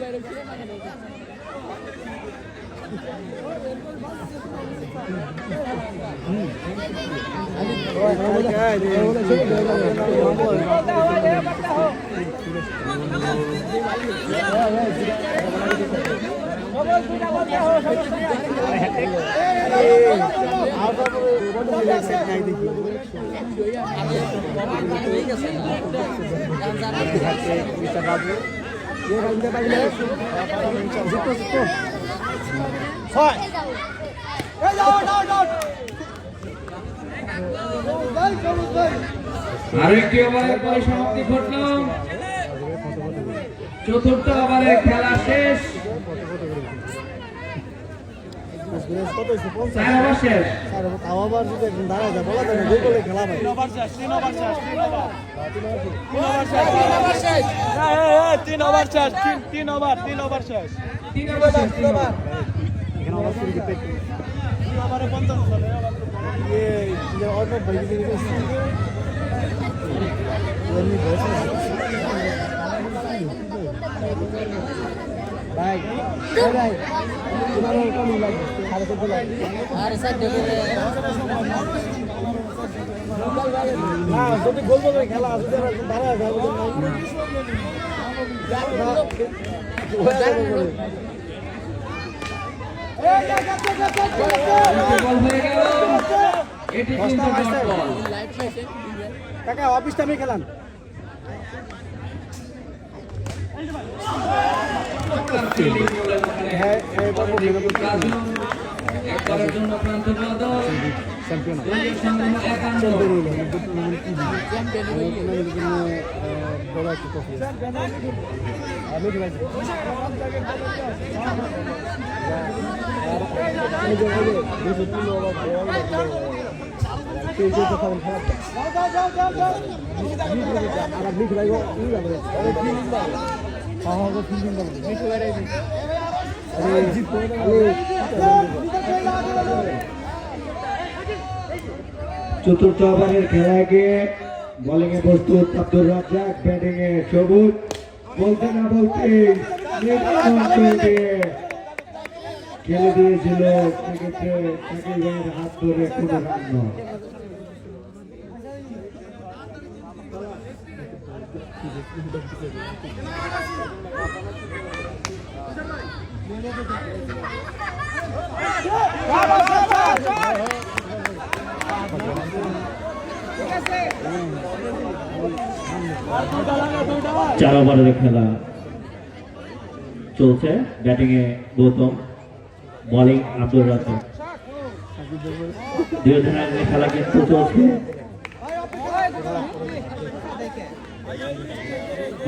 আরো একটি ওভারের পরিসমাপ্তি ঘটল। চতুর্থ ওভারের খেলা শেষ। 4 ওভার শেষ। আবার যদি একদিন দাঁড়ায় যায় বলা যায় না দুই বলে খেলা ভাই তিন ওভার শেষ। এখানে অবশ্য আবারে 50 চলে অল্প ভাই ভাই ভাই তোমার কেমন লাগছে সাড়ে 14 লাগে আরে স্যার দেখো না যদি গোল বলে খেলা যদি দাঁড়ায় যায় বল হয়ে গেল। এটি কিন্তু ডট বল। কাকা অফিসটা আমি খেলাম হ্যাঁ একবারের জন্য প্রান্ত বদল। দলীয় সংগ্রহ 51 চতুর্থ ওভারের খেলায় গিয়ে বোলিং এ প্রস্তুত আব্দুর রাজ্জাক, ব্যাটিং এ সবুজ। বলতে না বলতে খেলে দিয়েছিল, সেক্ষেত্রে শাকিল ভাইয়ের হাত ধরে কোনো রান নয়। চার ওভারের খেলা চলছে। ব্যাটিং এ গৌতম, বোলিং আব্দুর রাজ্জাক। দুজনের খেলা কিন্তু চলছে।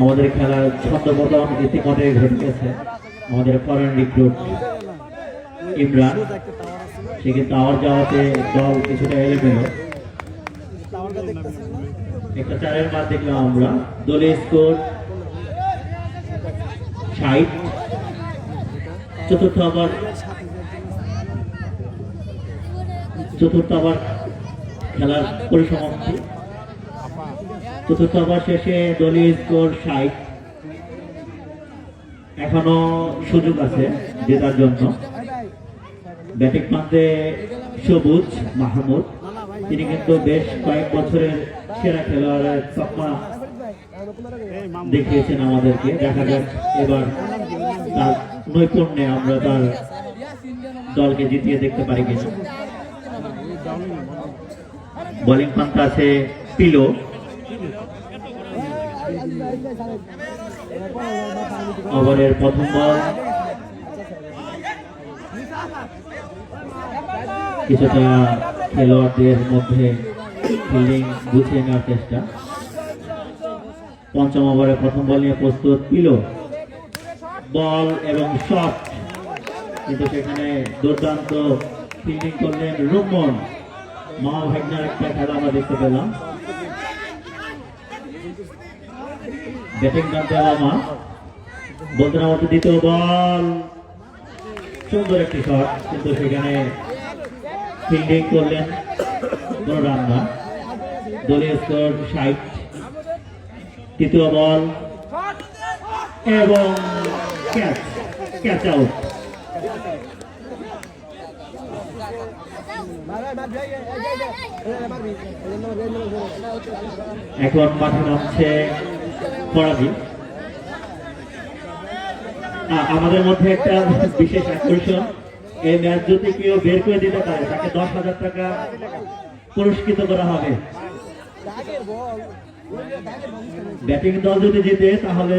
আমাদের খেলার ছন্দপতন ইতিমধ্যে ঘটে গেছে। আমাদের ফরেন রিক্রুট ইমরান, সে কিন্তু আওয়ার যাওয়াতে দল কিছুটা এলোমেলো। একটা 4-এর মাঠ দেখলাম আমরা। দলীয় স্কোর 60। চতুর্থ ওভার খেলার পরিসমাপ্তি। চতুর্থ ওভার শেষে দলীয় স্কোর 60। এখনো সুযোগ আছে জেতার জন্য। ব্যাটিং প্রান্তে সবুজ মাহমুদ, তিনি কিন্তু বেশ কয়েক বছরের সেরা খেলোয়াড়ের তকমা দেখিয়েছেন আমাদেরকে। দেখা যাক এবার তার নৈপুণ্যে আমরা তার দলকে জিতিয়ে দেখতে পারি কিনা। বোলিং প্রান্তে আছে পিলো, ওভারের প্রথম বল। কিছুটা খেলোয়াড়দের মধ্যে ফিল্ডিং গুছিয়ে নেওয়ার চেষ্টা। পঞ্চম ওভারে প্রথম বল নিয়ে প্রস্তুত পিলো। বল এবং শট, কিন্তু সেখানে দুর্দান্ত ফিল্ডিং করলেন রুমন। মা ভাগনার একটা খেলা আমরা দেখতে পেলাম। ব্যাটিং প্রান্তে আলামা, বলতে না বলতে দ্বিতীয় বল, সুন্দর একটি শট, কিন্তু সেখানে ফিল্ডিং করলেন, কোনো রান না। দলীয় স্কোর 60। তৃতীয় বল এবং ক্যাচ আউট। এখন মাঠে নামছে ফরাজি। আমাদের মধ্যে একটা বিশেষ আকর্ষণ, এই ম্যাচ যদি কেউ বের করে দিতে পারে তাকে 10,000 টাকা পুরস্কৃত করা হবে। ব্যাটিং দল যদি জিতে তাহলে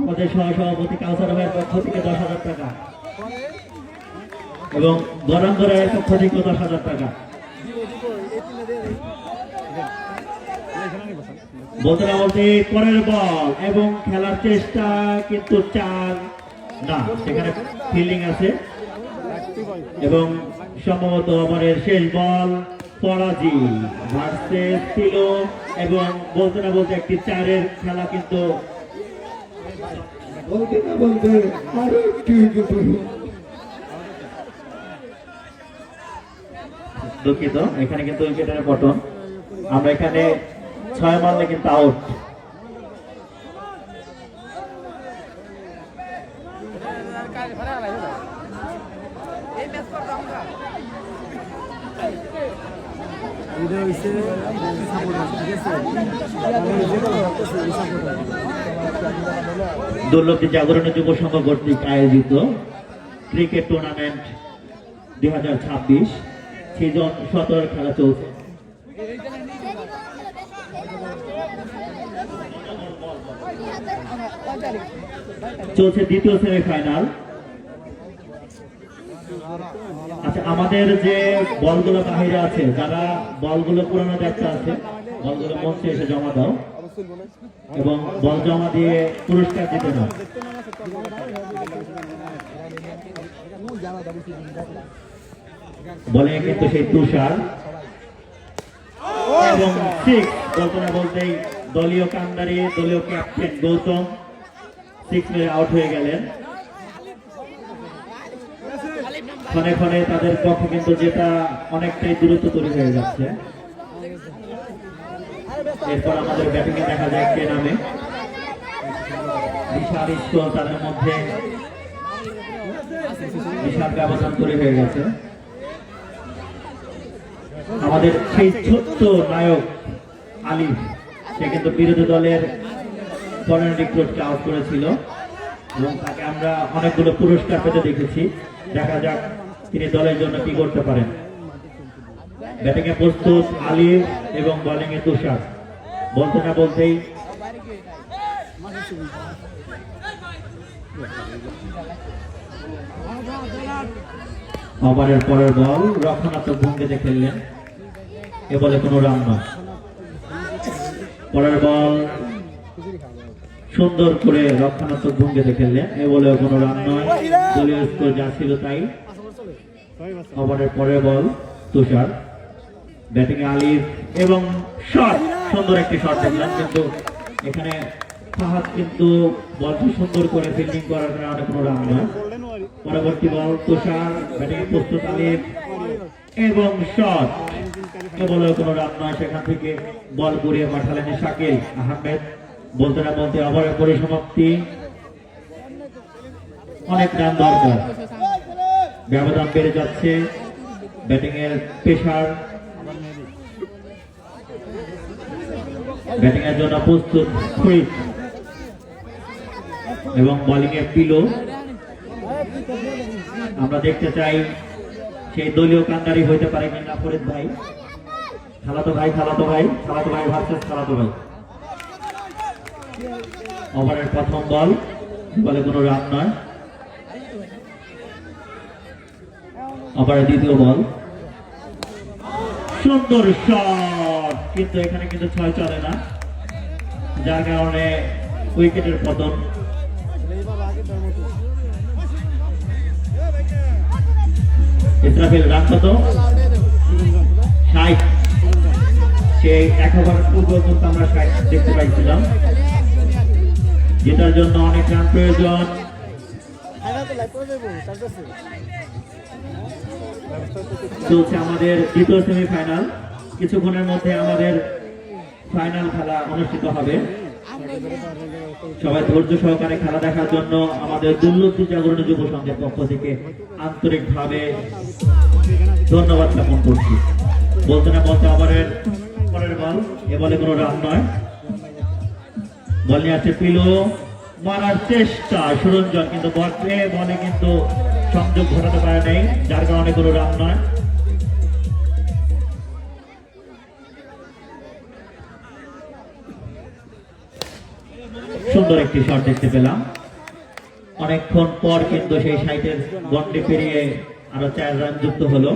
আমাদের সহসভাপতি কাউসার ভাইয়ের পক্ষ থেকে 10,000 টাকা এবং গরঙ্গরের পক্ষ থেকে 10,000 টাকা। বলতে না বলতে পরের বল এবং খেলার চেষ্টা, কিন্তু 4 না, সেখানে ফিল্ডিং আছে এবং সম্ভবত ওভারের শেষ বল ফরাজি ভার্সেস ছিল এবং বলতে না বলতে একটি 4-এর খেলা, কিন্তু বলতে না বলতে আরো একটু দুঃখিত, এখানে কিন্তু উইকেটের পতন। আমরা এখানে 6 মারলে কিন্তু আউট। দুর্লভী জাগরণ যুব সংঘ কর্তৃক আয়োজিত ক্রিকেট টুর্নামেন্ট 2026 সিজন 17 খেলা চলছে। চলছে দ্বিতীয় সেমিফাইনাল। আচ্ছা, আমাদের যে বলগুলো বাহিরে আছে, যারা বলগুলো পুরানো দেখতে আছে, বলগুলো মঞ্চে এসে জমা দাও এবং বল জমা দিয়ে পুরস্কার দিতে দাও। বলে কিন্তু সেই তুষার এবং 6, বলতে না বলতেই দলীয় কান্ডারি, দলীয় ক্যাপ্টেন গৌতম 6 মেরে আউট হয়ে গেলেন। ক্ষণে ক্ষণে তাদের পক্ষে কিন্তু যেটা অনেকটাই দূরত্ব তৈরি হয়ে যাচ্ছে। এরপর আমাদের ব্যাটিং এ দেখা যায় কে নামে, বিশাল স্কোর, তাদের মধ্যে বিশাল ব্যবধান তৈরি হয়ে গেছে। আমাদের সেই ছোট্ট নায়ক আলিফ, সে কিন্তু বিরোধী দলের ফরেন রিক্রুটকে আউট করেছিল এবং তাকে আমরা অনেকগুলো পুরস্কার পেতে দেখেছি। দেখা যাক তিনি দলের জন্য কি করতে পারেন। ব্যাটিং এ প্রস্তুত আলিফ এবং বোলিং এ তুষার। বলতে না বলতেই ওভারের পরের বল রক্ষণাত্মক ভঙ্গিতে খেললেন, এ বলে কোনো রান নয়। পরের বল সুন্দর করে রক্ষণাত্মক ভঙ্গিতে খেললেন, এ বলে কোনো রান নয়। দলীয় স্কোর যা ছিল তাই। ওভারের পরের বল তুষার, ব্যাটিং এ আলিফ এবং শট, সুন্দর একটি শট দেখলাম, কিন্তু এখানে ফাহাদ কিন্তু বলটি সুন্দর করে ফিল্ডিং করার কারণে কোনো রান নয়। পরবর্তী বল তুষার, ব্যাটিং এ প্রস্তুত আলিফ এবং শট, এ বলে কোনো রান নয়। সেখান থেকে বল ঘুরিয়ে পাঠালেন শাকিল আহমেদ। বলতে না বলতে ওভারের পরিসমাপ্তি, অনেক রান দরকার, ব্যবধান বেড়ে যাচ্ছে। ব্যাটিং এর পেশার, ব্যাটিং এর জন্য প্রস্তুত ফরিদ এবং বোলিং এ পিলো। আমরা দেখতে চাই সেই দলীয় কান্ডারি হইতে পারে কিনা ফরিদ ভাই। খালাতো ভাই ভার্সেস খালাতো ভাই। ওভারের প্রথম বল, বলে কোনো রান নয়। ওভারের দ্বিতীয় বল, সুন্দর শট, কিন্তু এখানে কিন্তু 6 চলে না, যার কারণে উইকেটের পতন। ইসরাফিল রান কত? 60। সেই 1 ওভার পর্যন্ত আমরা দেখতে পাইছিলাম, যেটার জন্য অনেক রান প্রয়োজন। চলছে আমাদের দ্বিতীয় সেমিফাইনাল। কিছুক্ষণের মধ্যে আমাদের ফাইনাল খেলা অনুষ্ঠিত হবে। সবাই ধৈর্য সহকারে খেলা দেখার জন্য আমাদের দুর্লভী জাগরণ যুব সংঘের পক্ষ থেকে আন্তরিকভাবে ধন্যবাদ জ্ঞাপন করছি। বলতে না বলতে আমাদের পরের বল, এ বলে কোনো রান নয়। বল নিয়ে আসছে পিলো, মারার চেষ্টা সুরঞ্জন, কিন্তু বলে কিন্তু সংযোগ ঘটাতে পারে নাই, যার কারণে কোনো রান নয়। সুন্দর একটি শট দেখতে পেলাম। অনেকক্ষণ পর কিন্তু সেই সাইটের গন্ডি পেরিয়ে আরো 4 রান যুক্ত হলো।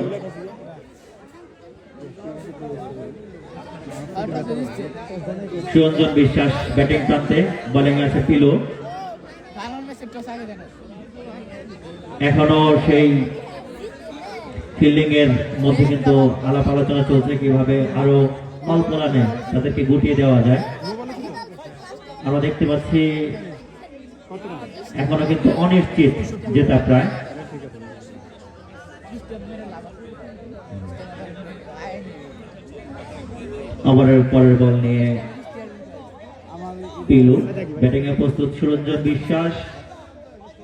সুরঞ্জন বিশ্বাস ব্যাটিং প্রান্তে, বোলিং আছে পিলো। এখনো সেই ফিল্ডিং এর মধ্যে কিন্তু আলাপ আলোচনা চলছে কিভাবে আরো অল্প রানে তাদেরকে গুটিয়ে দেওয়া যায়। আমরা দেখতে পাচ্ছি এখনো কিন্তু অনিশ্চিত জেতা প্রায়। ওভারের পরের বল নিয়ে পিলু, ব্যাটিং এ প্রস্তুত সুরঞ্জন বিশ্বাস।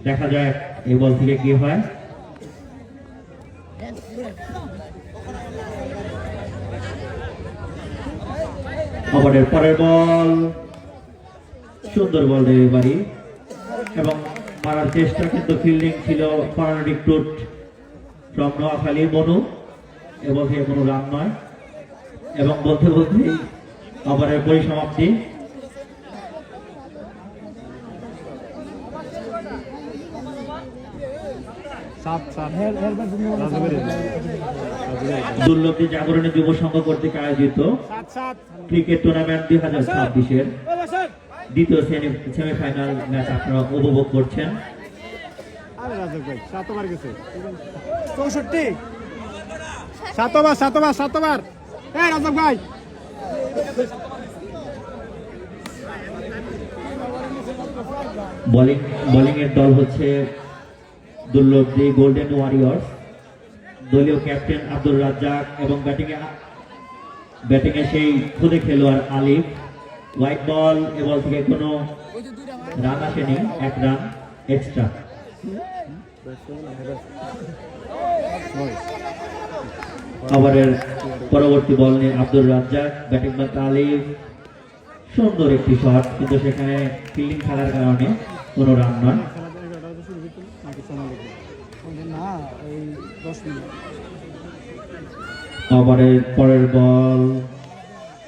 দেখা যাক এই বল থেকে কি হয়। ওভারের পরের বল, সুন্দর বল ডেলিভারি এবং মারার চেষ্টা, কিন্তু ফিল্ডিং ছিল পার্নাটিক টুট ফ্রম নোয়াখালী মনু, এবং কোনো রান নয়। এবং বলতে বলতেই ওভারের পরিসমাপ্তি। দুর্লভী জাগরণী যুব সংঘ কর্তৃক আয়োজিত ক্রিকেট টুর্নামেন্ট 2026-এর দ্বিতীয় সেমিফাইনাল ম্যাচ আপনারা উপভোগ করছেন। 64 রাজক ভাই, বোলিং এর দল হচ্ছে দুর্লভী গোল্ডেন ওয়ারিয়র্স, দলীয় ক্যাপ্টেন আব্দুর রাজ্জাক এবং ব্যাটিং এ সেই খুদে খেলোয়াড় আলিফ। হোয়াইট বল, এ বল থেকে কোনো রান আসেনি, 1 রান এক্সট্রা। ওভারের পরবর্তী বল নিয়ে আব্দুর রাজ্জাক, ব্যাটিং প্রান্তে আলিফ। সুন্দর একটি শট, কিন্তু সেখানে ফিল্ডিং খেলার কারণে কোনো রান নয়। ওভারের পরের বল,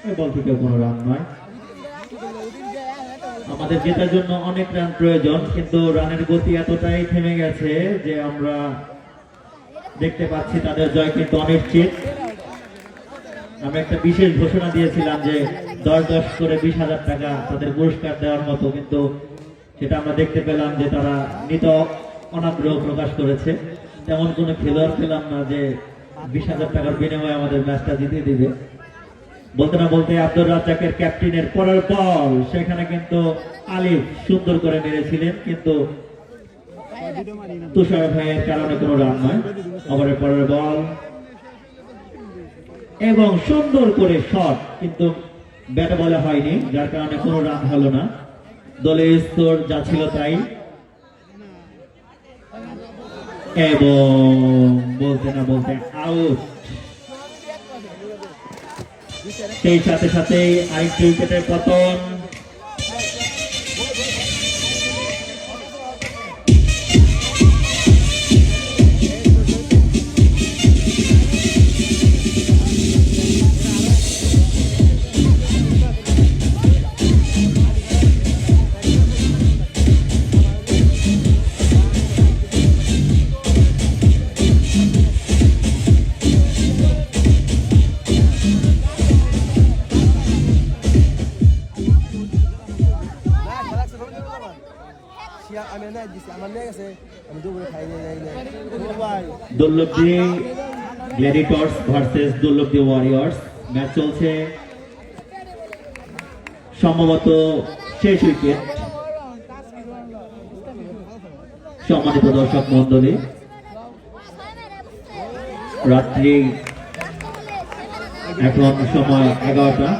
এই বল থেকে কোনো রান নয়। আমাদের জেতার জন্য অনেক রান প্রয়োজন, কিন্তু রানের গতি এতটাই থেমে গেছে যে আমরা দেখতে পাচ্ছি তাদের জয় কিন্তু অনিশ্চিত। আমরা একটা বিশেষ ঘোষণা দিয়েছিলাম যে 10-10 করে 20,000 টাকা তাদের পুরস্কার দেওয়ার মতো, কিন্তু সেটা আমরা দেখতে পেলাম যে তারা নিত অনাগ্রহ প্রকাশ করেছে। তেমন কোনো খেলোয়াড় পেলাম না যে 20,000 টাকার বিনিময়ে আমাদের ম্যাচটা জিতে দিবে। বলতে না বলতে আব্দুর রাজ্জাকের ক্যাপ্টেনের পরের বল, সেখানে কিন্তু আলিফ সুন্দর করে মেরেছিলেন, কিন্তু তুষার ভাইয়ের কারণে কোনো রান নয়। ওভারের পরের বল এবং সুন্দর করে শট, কিন্তু ব্যাট বলে হয়নি, যার কারণে কোনো রান হলো না। দলের স্তর যা ছিল তাই, এবং বলতে না বলতে আউট। সেই সাথে সাথেই আরেকটি উইকেটের পতন। দুর্লভী গ্ল্যাডিটর্স ভার্সেস দুর্লভী ওয়ারিয়র্স ম্যাচ চলছে। সম্ভবত শেষ উইকেট। সম্মানিত দর্শক মন্ডলী, রাত্রি এখন সময় 11টা।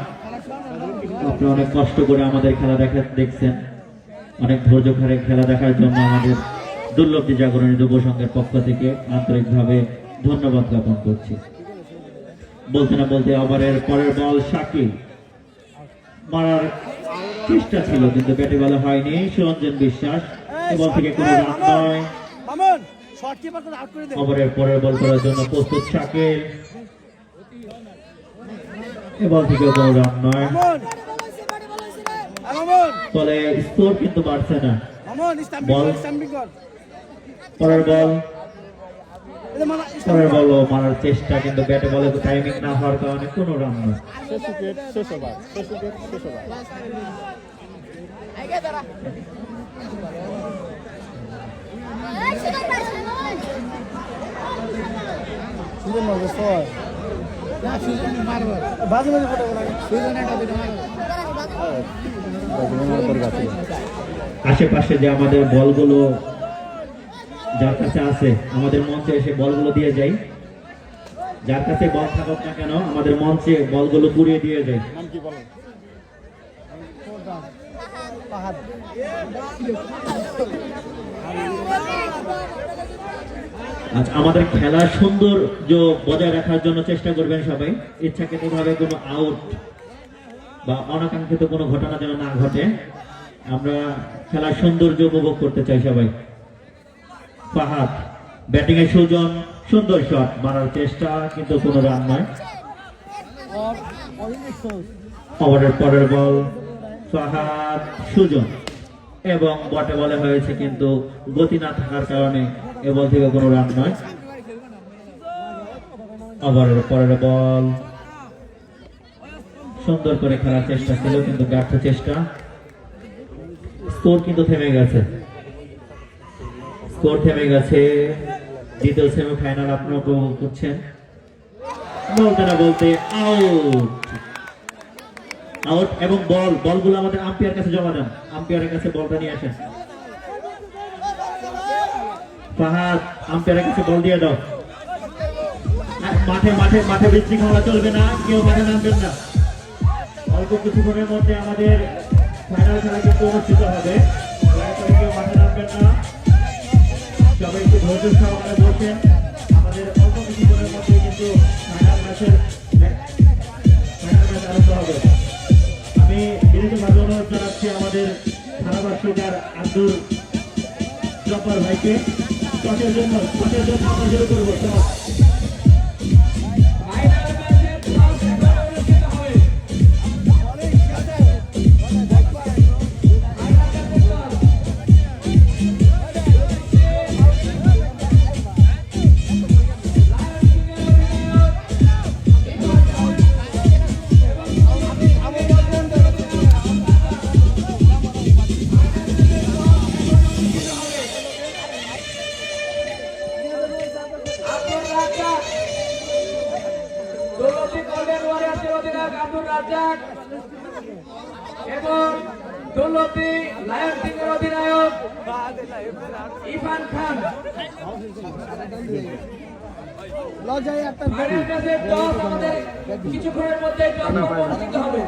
আপনারা অনেক কষ্ট করে আমাদের খেলা দেখছেন, অনেক ধৈর্য ধরে খেলা দেখার জন্য আমাদের দুর্লভী জাগরণী যুব সংঘের পক্ষ থেকে আন্তরিকভাবে ধন্যবাদ জ্ঞাপন করছি। বলতে না বলতে ওভারের পরের বল শাকিল, মারার চেষ্টা ছিল কিন্তু ব্যাটে বলা হয়নি। সুরঞ্জন বিশ্বাস, এই বল থেকে কোনো রান নয়। ওভারের পরের বল করার জন্য প্রস্তুত শাকিল, এই বল থেকে কোনো রান নয়। ফলে স্কোর কিন্তু বাড়ছে না। বল পরের বল মারার চেষ্টা কিন্তু ব্যাটে বলে টাইমিং না হওয়ার কারণে কোনো রান নয়। শেষ ওভার। আশেপাশে যে আমাদের বলগুলো যার কাছে আছে আমাদের মঞ্চে এসে বলগুলো দিয়ে যাই। যার কাছে বল থাকুক না কেন আমাদের মঞ্চে বলগুলো পুড়িয়ে দিয়ে যায়। আচ্ছা, আমাদের খেলার সৌন্দর্য বজায় রাখার জন্য চেষ্টা করবেন সবাই। ইচ্ছাকৃতভাবে কোনো আউট বা অনাকাঙ্ক্ষিত কোনো ঘটনা যেন না ঘটে। আমরা খেলার সৌন্দর্য উপভোগ করতে চাই সবাই। ফাহাদ ব্যাটিং এ সুজন, সুন্দর শট মারার চেষ্টা কিন্তু কোনো রান নয়। ওভারের পরের বল ফাহাদ, সুজন এবং বটে বলে হয়েছে কিন্তু গতি না থাকার কারণে এ বল থেকে কোনো রান নয়। ওভারের পরের বল সুন্দর করে খেলার চেষ্টা ছিল কিন্তু ব্যর্থ চেষ্টা। স্কোর কিন্তু থেমে গেছে। দ্বিতীয় সেমিফাইনাল আপনারা উপভোগ করছেন। বলতে না বলতে আউট এবং বলগুলো আমাদের আম্পায়ার কাছে জমা দেন। আম্পায়ারের কাছে বলটা নিয়ে আসেন। ফাহাদ, আম্পায়ারের কাছে বল দিয়ে দাও। মাঠে বিশৃঙ্খলা চলবে না, কেউ মাঠে নামবেন না। অল্প কিছুক্ষণের মধ্যে আমাদের ফাইনাল খেলা কিন্তু অনুষ্ঠিত হবে। কেউ মাঠে নামবেন না, সবাই একটু ধৈর্য সহকারে বলছেন। আমাদের অল্প কিছুক্ষণের মধ্যে কিন্তু ফাইনাল ম্যাচ আরম্ভ হবে। আমি বিনীতভাবে অনুরোধ জানাচ্ছি আমাদের ধারাভাষ্যকার আব্দুল জব্বার ভাইকে টসের জন্য আমরা শুরু করবো। এবং দৌলতী লায়ন টিমের অধিনায়ক ইরফান খান। কিছুক্ষণের মধ্যে অনুষ্ঠিত হবে।